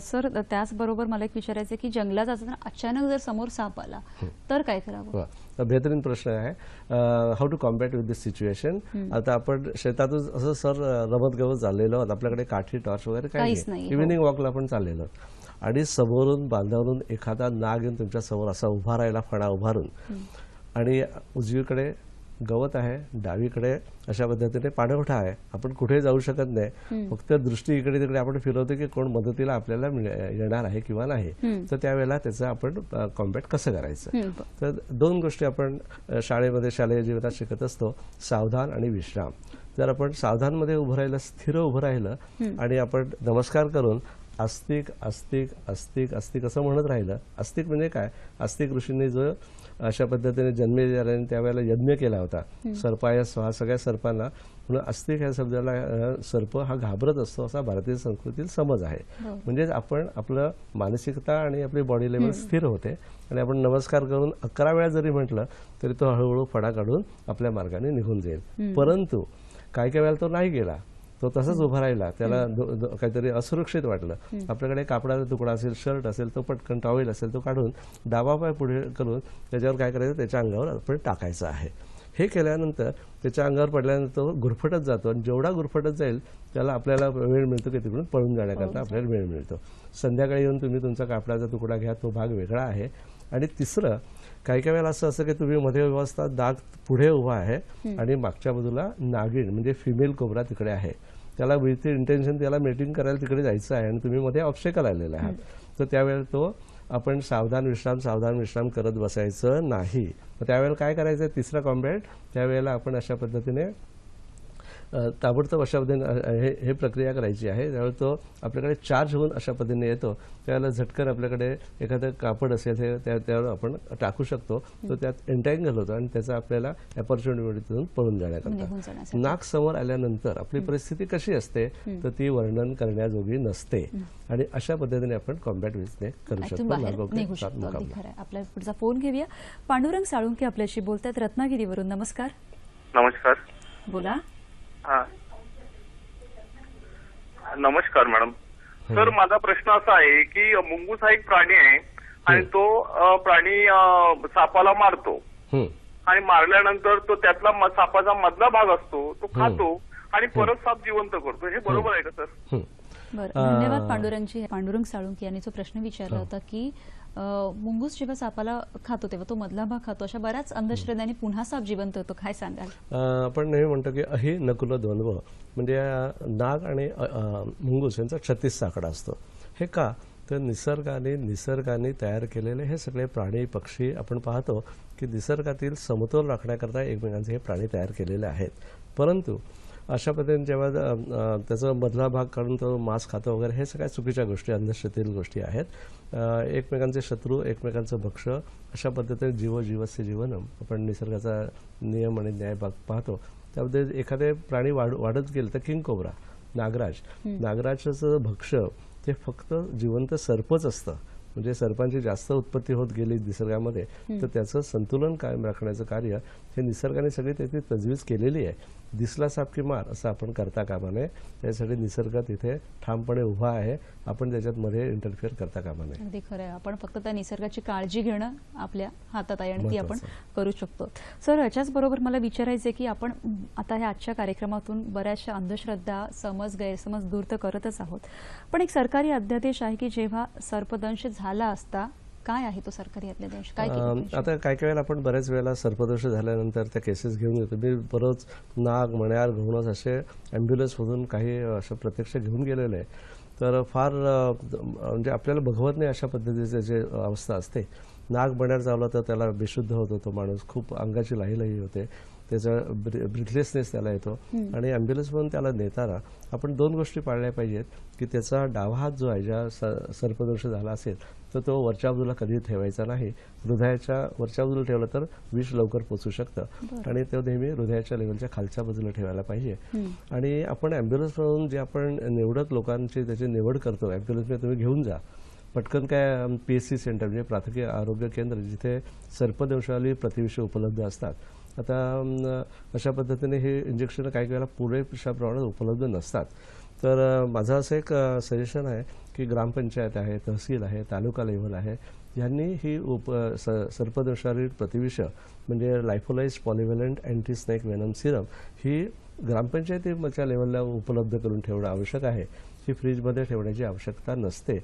सर त्याचबरोबर मला एक विचारायचं आहे की जंगलात जाताना अचानक जर समोर साप आला तर काय करावं? बेहतरीन प्रश्न आहे. How to combat with this situation. आता आपण शेतातून असं सर रमत गमत चाललेलो आहोत. आपल्याकडे काठी टॉर्च वगैरे काही नाही. इव्हिनिंग वॉकला आपण चाललेलो आणि समोरून बांधावरून एखादा नाग येऊन तुमच्या समोर असा उभा राहिला फणा उभारून आणि उजवीकडे गवत आहे, डावीकडे अशा पद्धतीने पाणवठा आहे. आपण कुठे जाऊ शकत नाही. फक्त दृष्टी इकडे तिकडे आपण फिरवतो की कोण मदतीला आपल्याला येणार आहे किंवा नाही. तर त्यावेळेला त्याचं आपण कॉम्बॅट कसं करायचं. तर 2 गोष्टी आपण शालेय जीवनात शिकत असतो, सावधान आणि विश्राम. जर आपण सावधानमध्ये उभं राहिलं, स्थिर उभं राहिलं आणि आपण नमस्कार करून आस्तिक आस्तिक आस्तिक आस्तिक असं म्हणत राहिलं. आस्तिक म्हणजे काय? आस्तिक ऋषींनी जो अशा पद्धतीने जन्मेजयाने त्यावेळेला यज्ञ केला होता सर्पाय स्वाहा सगळ्या सर्पांना, म्हणून आस्तिक या शब्दाला सर्प हा घाबरत असतो असा भारतीय संस्कृतीतील समज आहे. म्हणजे आपण आपलं मानसिकता आणि आपली बॉडी लेवल स्थिर होते आणि आपण नमस्कार करून 11 वेळा जरी म्हटलं तरी तो हळूहळू फडा काढून आपल्या मार्गाने निघून जाईल. परंतु काही वेळेला तो नाही गेला, तो तसंच उभा राहिला, त्याला काहीतरी असुरक्षित वाटलं. आपल्याकडे कापडाचा तुकडा असेल, शर्ट असेल, तो पटकन टॉवेल असेल तो काढून डावा पाय पुढे करून त्याच्यावर काय करायचं त्याच्या अंगावर आपण टाकायचं आहे. हे केल्यानंतर त्याच्या अंगावर पडल्यानंतर तो गुरफटत जातो आणि जेवढा गुरफटत जाईल त्याला आपल्याला वेळ मिळतो की तिकडून पळून जाण्याकरता आपल्याला वेळ मिळतो. संध्याकाळी येऊन तुम्ही तुमचा कापडाचा तुकडा घ्या, तो भाग वेगळा आहे. आणि तिसरं काही वेळेला असं असं की तुम्ही मध्ये उभा असता, नाग पुढे उभा आहे आणि मागच्या बाजूला नागिण म्हणजे फिमेल कोबरा तिकडे आहे. त्याला विथ इंटेन्शन त्याला मीटिंग करायला तिकडे जायचं आहे आणि तुम्ही मध्ये ऑब्स्टेकल आलेले आहात. तर त्यावेळेला तो आपण सावधान विश्राम करत बसायचं नाही. मग त्यावेळेला काय करायचं? तिसरा कॉम्बॅट त्यावेळेला आपण अशा पद्धतीने ताबडतोब अशा पद्धतीने हे प्रक्रिया करायची आहे. त्यावेळेला तो आपल्याकडे चार्ज होऊन अशा पद्धतीने येतो. त्यावेळेला झटकन आपल्याकडे एखादं कापड असेल हे त्यावर आपण टाकू शकतो. तो त्यात एंटँगल होतो आणि त्याचा आपल्याला अपॉर्च्युनिटीतून पळून जाण्याकरता. नाक समोर आल्यानंतर आपली परिस्थिती कशी असते तर ती वर्णन करण्याजोगी नसते आणि अशा पद्धतीने आपण कॉम्बॅट विजने करू शकतो. आपला पुढचा फोन घेऊया. पांडुरंग साळुंके आपल्याशी बोलतात रत्नागिरीवरून. नमस्कार. नमस्कार. बोला. नमस्कार मॅडम. सर माझा प्रश्न असा आहे की मुंगूस हा एक प्राणी आहे आणि तो प्राणी सापाला मारतो आणि मारल्यानंतर तो त्यातला सापाचा मधला भाग असतो तो खातो आणि परत साप जिवंत करतो. हे बरोबर आहे का सर? बरं, धन्यवाद पांडुरंगजी. पांडुरंग साळुंके यांनी जो प्रश्न विचारला होता की मुंगूस जेव्हा सापाला खातो तेव्हा तो मधला भाग खातो, अशा बऱ्याच अंधश्रद्धेने पुन्हा साप जिवंत होतो, काय सांगाल? आपण नेहमी म्हणतो की अहि नकुल द्वंद्व म्हणजे नाग आणि मुंगूस यांचा 36 आकडा असतो. हे का? तर निसर्गाने तयार केलेले हे सगळे प्राणी पक्षी आपण पाहतो की निसर्गातील समतोल राखण्याकरता एकमेकांचे हे प्राणी तयार केलेले आहेत. परंतु अशा पद्धतीने जेव्हा त्याचा मधला भाग काढून तो मांस खातो वगैरे, हे सगळ्या चुकीच्या गोष्टी, अंधश्रद्धेतील गोष्टी आहेत. एकमेकांचे शत्रू, एकमेकांचं भक्ष, अशा पद्धतीने जीवस्य जीवनम आपण निसर्गाचा नियम आणि न्याय पाहतो. त्यामध्ये एखादे प्राणी वाढत गेले तर किंग कोब्रा, नागराजाचं भक्ष ते फक्त जिवंत सर्पच असतं. म्हणजे सर्पांची जास्त उत्पत्ती होत गेली निसर्गामध्ये, तर त्याचं संतुलन कायम राखण्याचं कार्य हे निसर्गाने सगळी त्याची तजवीज केलेली आहे. दिसला साप की मार असं आपण करता कामा नये. त्यासाठी निसर्ग तिथे ठामपणे उभा आहे, आपण त्याच्यात मध्ये इंटरफिअर करता कामा नये. अगदी खरं आहे. आपण फक्त त्या निसर्गाची काळजी घेणं आपल्या हातात आहे आणि ती आपण करू शकतो. सर, याच्याच बरोबर मला विचारायचं आहे की आपण आता ह्या आजच्या कार्यक्रमातून बऱ्याचशा अंधश्रद्धा, गैरसमज दूर तर करतच आहोत, पण एक सरकारी अध्यादेश आहे की जेव्हा सर्पदंश झाला असता, काय आहे तो सरकारी अध्यादेश? काय आता काही वेळेला आपण बऱ्याच वेळेला सर्पदोष झाल्यानंतर त्या केसेस घेऊन येतो. मी बरोच नाग, मण्यार, घोणस असे ॲम्ब्युलन्समधून काही असं प्रत्यक्ष घेऊन गेलेले आहे. तर फार म्हणजे आपल्याला बघवत नाही अशा पद्धतीची जे अवस्था असते. नाग, मण्यार चावला तर त्याला बेशुद्ध होतो तो माणूस, खूप अंगाची लाही होते, त्याचा ब्रिथलेसनेस त्याला येतो. आणि ॲम्ब्युलन्समधून त्याला नेताना आपण 2 गोष्टी पाळल्या पाहिजेत की त्याचा डावा हात जो आहे, ज्या सर्पदोष झाला असेल तर तो वरच्या बाजूला कधी ठेवायचा नाही. हृदयाच्या वरच्या बाजूला ठेवलं तर विष लवकर पोचू शकतं आणि तो नेहमी हृदयाच्या लेवलच्या खालच्या बाजूला ठेवायला पाहिजे. आणि आपण ॲम्ब्युलन्समधून जे आपण निवडक लोकांची त्याची निवड करतो, ॲम्ब्युलन्समध्ये तुम्ही घेऊन जा पटकन. काय PSC सेंटर म्हणजे प्राथमिक आरोग्य केंद्र, जिथे सर्पदंशावली प्रतिविष उपलब्ध असतात. आता अशा पद्धतीने हे इंजेक्शन काही वेळेला पुरेशा प्रमाणात उपलब्ध नसतात. तर माझं असं एक सजेशन आहे की ग्रामपंचायत आहे, तहसील आहे, तालुका लेव्हल आहे, यांनी ही सर्पदंशावली प्रतिविष म्हणजे लायफोलाइज पॉलिव्हॅलंट अँटी स्नेक वेनम सिरम ही ग्रामपंचायतीच्या लेव्हलला उपलब्ध करून ठेवणं आवश्यक आहे. ही फ्रीजमध्ये ठेवण्याची आवश्यकता नसते.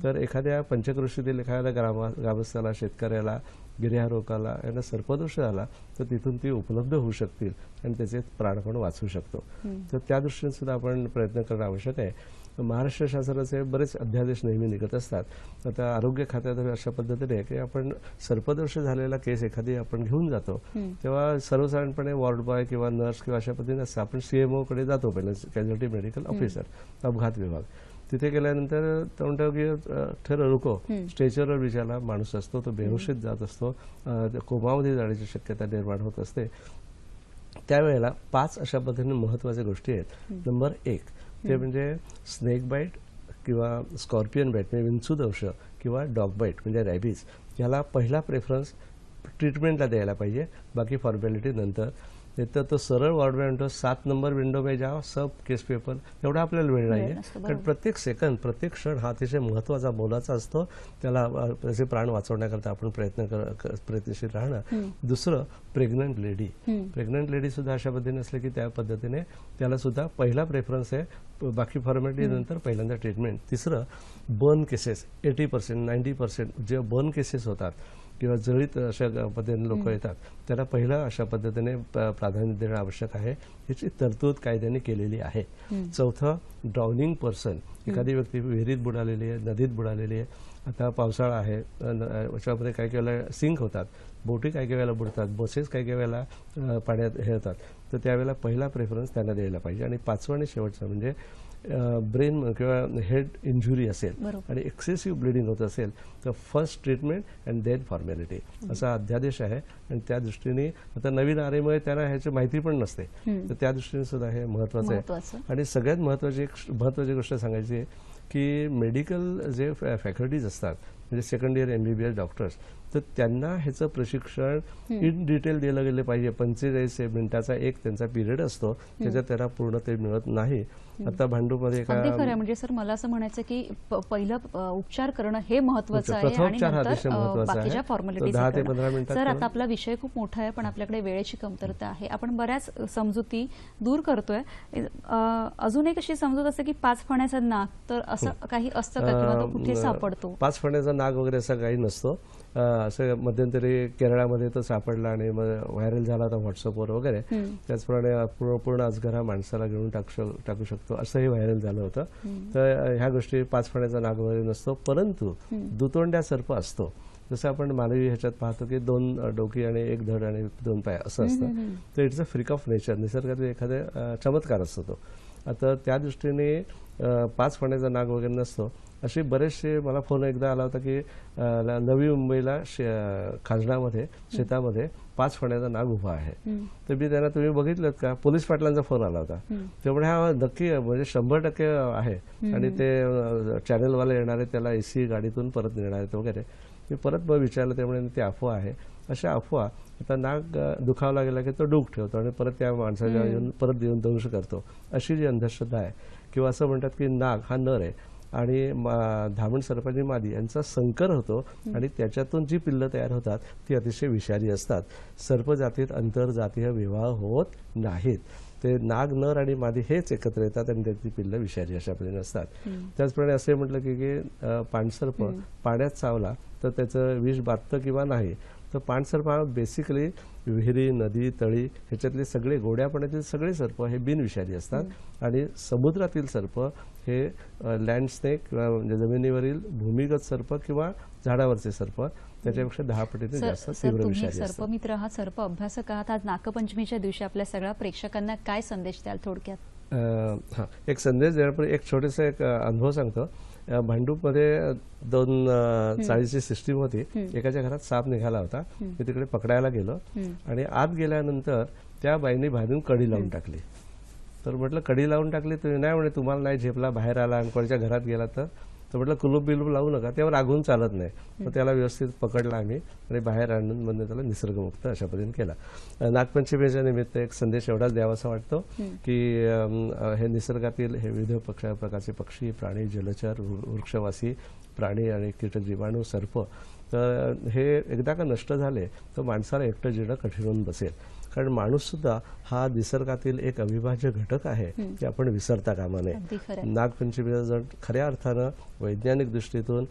तर एखाद्या पंचक्रोशीतील एखाद्या ग्रामस्थाला, शेतकऱ्याला, गिर्यारोहकाला यांना सर्पदोष झाला तर तिथून ती उपलब्ध होऊ शकतील आणि त्याचे प्राण पण वाचू शकतो. तर त्या दृष्टीने सुद्धा आपण प्रयत्न करणं आवश्यक आहे. महाराष्ट्र शासनाचे बरेच अध्यादेश नेहमी निघत असतात. आता आरोग्य खात्यात अशा पद्धतीने आहे की आपण सर्पदोष झालेला केस एखादी आपण घेऊन जातो तेव्हा सर्वसाधारणपणे वॉर्ड बॉय किंवा नर्स किंवा अशा पद्धतीने असतं. आपण CMO कडे जातो, पहिलं कॅज्युअल्टी मेडिकल ऑफिसर, अपघात विभाग. तिथे गेल्यानंतर तो म्हणतो की ठरव रुको, स्ट्रेचरवर बिचारा माणूस असतो, तो बेहोशीत जात असतो, कोमामध्ये जाण्याची शक्यता निर्माण होत असते. त्यावेळेला 5 अशा पद्धतीने महत्त्वाच्या गोष्टी आहेत. नंबर 1 ते म्हणजे स्नेक बाईट किंवा स्कॉर्पियन बाईट म्हणजे विंचू दंश किंवा डॉग बाईट म्हणजे रॅबीज, याला पहिला प्रेफरन्स ट्रीटमेंटला द्यायला पाहिजे, बाकी फॉर्मॅलिटी नंतर. नाही तर तो सरळ वॉर्ड में म्हणतो 7 नंबर विंडो में जाओ, सब केस पेपर, एवढा आपल्याला वेळ नाही आहे. कारण प्रत्येक सेकंद, प्रत्येक क्षण हा अतिशय महत्त्वाचा, मोलाचा असतो. त्याला त्याचे प्राण वाचवण्याकरता आपण प्रयत्नशील राहणं. दुसरं, प्रेग्नंट लेडी सुद्धा अशा पद्धतीने असले की त्या पद्धतीने त्याला सुद्धा पहिला प्रेफरन्स आहे, बाकी फॉर्मॅलिटी नंतर पहिल्यांदा ट्रीटमेंट. तिसरं, बर्न केसेस 80% 90% जे बर्न केसेस होतात किंवा जळीत अशा पद्धतीने लोक येतात त्याला पहिला अशा पद्धतीने प्राधान्य देणं आवश्यक आहे. याची तरतूद कायद्याने केलेली आहे. चौथं, ड्राउनिंग पर्सन, एखादी व्यक्ती विहिरीत बुडालेली आहे, नदीत बुडालेली आहे, आता पावसाळा आहे, अशामध्ये काही वेळेला सिंक होतात, बोटी काही वेळेला बुडतात, बसेस काही वेळेला पाण्यात हे होतात, तर त्यावेळेला पहिला प्रेफरन्स त्यांना द्यायला पाहिजे. आणि 5वं आणि शेवटचं म्हणजे ब्रेन किंवा हेड इंजुरी असेल आणि एक्सेसिव्ह ब्लिडिंग होत असेल तर first treatment and then formality असा अध्यादेश आहे. आणि त्या दृष्टीने आता नवीन आरेमुळे त्यांना ह्याची माहिती पण नसते, तर त्या दृष्टीने सुद्धा हे महत्त्वाचं आहे. आणि सगळ्यात महत्त्वाची गोष्ट सांगायची आहे की मेडिकल जे फॅकल्टीज असतात म्हणजे सेकंड इयर MBBS डॉक्टर्स, तर त्यांना ह्याचं प्रशिक्षण इन डिटेल दिलं गेलं पाहिजे. 45 मिनिटाचा एक त्यांचा पिरियड असतो, त्याच्यात त्यांना पूर्ण ते मिळत नाही. आता भांडूपमध्ये अगदी खरं आहे. म्हणजे सर मला असं म्हणायचं की पहिलं उपचार करणं हे महत्त्वाचं आहे आणि नंतर बाकीच्या फॉर्मॅलिटीज. 10 ते 15 मिनिटात. सर आता आपला विषय खूप मोठा आहे पण आपल्याकडे वेळेची कमतरता आहे. आपण बऱ्याच समजुती दूर करतोय. अजून एक अशी समजूत असते की 5 फण्याचा नाग, तर असं काही असतं का किंवा तो कुठे सापडतो? 5 फण्याचा नाग वगैरे असं काही नसतो. असं मध्यंतरी केरळामध्ये तो सापडला आणि मग व्हायरल झाला होता व्हॉट्सअपवर वगैरे. त्याचप्रमाणे पूर्ण अजगर हा माणसाला घेऊन टाकू शकतो असंही व्हायरल झालं होतं. तर ह्या गोष्टी 5 फण्याचा नाग वगैरे नसतो. परंतु दुतोंड्या सर्प असतो. जसं आपण मानवी ह्याच्यात पाहतो की 2 डोकी आणि 1 धड आणि 2 पाय असं असतं. तर it's a freak of nature, निसर्गातील एखादा चमत्कार असतो तो. आता त्या दृष्टीने 5 फण्याचा नाग वगैरे नसतो. असे बरेचसे मला फोन एकदा आला होता की नवी मुंबईला खाजणामध्ये शेतामध्ये 5 फण्याचा नाग उभा आहे. तर मी त्यांना, तुम्ही बघितलं का, पोलीस पाटलांचा फोन आला होता. त्यामुळे हा नक्की म्हणजे 100% आहे आणि ते चॅनलवाले येणार आहेत, त्याला AC गाडीतून परत नेणार आहेत वगैरे. मी परत विचारलं, त्यामुळे ती अफवा आहे. अशा अफवा, आता नाग दुखावला गेला की तो डूक ठेवतो आणि परत त्या माणसाच्या येऊन परत येऊन दंश करतो, अशी जी अंधश्रद्धा आहे. किंवा असं म्हणतात की नाग हा नर आहे आणि धामण सर्पाची मादी यांचा संकर होतो आणि त्याच्यातून जी पिल्लं तयार होतात ती अतिशय विषारी असतात. सर्पजातीत आंतरजातीय विवाह होत नाहीत. ते नाग, नर आणि मादी हेच एकत्र येतात आणि त्याची पिल्लं विषारी अशा पद्धतीने असतात. त्याचप्रमाणे असे म्हटलं की पाणसर्प पाण्यात चावला तर त्याचं विष बाधतं किंवा नाही. तर पाणसर्प हा बेसिकली विहिरी, नदी, तळी ह्याच्यातले सगळे गोड्या पाण्यातील सगळे सर्प हे बिनविषारी असतात आणि समुद्रातील सर्प हे लँड स्नेक किंवा म्हणजे जमिनीवरील भूमिगत सर्प किंवा झाडावरचे सर्प त्याच्यापेक्षा 10 पटीने जास्त तीव्र विषारी असतात. सर्पमित्र हा सर्प अभ्यासक आहात. आज नागपंचमीच्या दिवशी आपल्या सगळ्या प्रेक्षकांना काय संदेश द्याल थोडक्यात? हां, एक संदेश देण्यापूर्वी एक छोटासा एक अनुभव सांगतो. भांडूपमध्ये 2 चाळीची सिस्टीम होती. एकाच्या घरात साप निघाला होता. मी तिकडे पकडायला गेलो आणि आत गेल्यानंतर त्या बाईने बाहेरून कडी लावून टाकली. तर म्हटलं, कडी लावून टाकली तुम्ही? नाही म्हणे, तुम्हाला नाही झेपला, बाहेर आला आणि कोणाच्या घरात गेला तर म्हटलं कुलूप बिलूप लावू नका, त्यावर रागवून चालत नाही. मग त्याला व्यवस्थित पकडला आम्ही आणि बाहेर आणून म्हणजे त्याला निसर्गमुक्त अशा पद्धतीने केला. नागपंचमीच्या निमित्त एक संदेश एवढाच द्यावासा वाटतो की हे निसर्गातील हे विविध प्रकारचे पक्षी, प्राणी, जलचर, वृक्षवासी प्राणी आणि कीटक, जीवाणू, सर्प, तर हे एकदा का नष्ट झाले तर माणसाला एकटं जिणं कठीण होऊन बसेल. कारण माणूस सुद्धा हा निसर्गातील एक अविभाज्य घटक आहे, ते आपण विसरता कामा नये. नागपंचमीचा जण खऱ्या अर्थानं वैज्ञानिक दृष्टीतून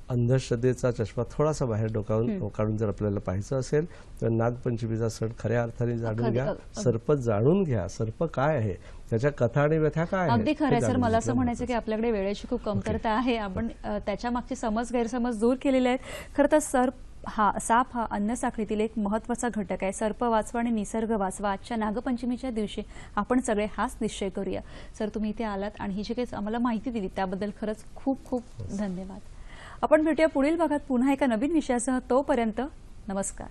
अंधश्रद्धेचा चष्मा थोडासा बाहेर डोकावून काढून जर आपल्याला पाहायचं असेल तर नागपंचमीचा सण खऱ्या अर्थाने जाणून घ्या. सर्प जाणून घ्या, सर्प काय आहे, त्याच्या कथा आणि व्यथा काय आहे. अगदी खरं सर. मला असं म्हणायचं की आपल्याकडे वेळेची खूप कमतरता आहे. आपण त्याच्या मागचे समज गैरसमज दूर केलेले आहेत. खरं तर साप हा अन्न साखळीतील एक महत्त्वाचा घटक आहे. सर्प वाचवा आणि निसर्ग वाचवा. आजच्या नागपंचमीच्या दिवशी आपण सगळे हाच निश्चय करूया. सर, तुम्ही इथे आलात आणि ही जी काही आम्हाला माहिती दिली त्याबद्दल खरंच खूप खूप धन्यवाद. आपण भेटूया पुढील भागात पुन्हा एका नवीन विषयासह. तोपर्यंत नमस्कार.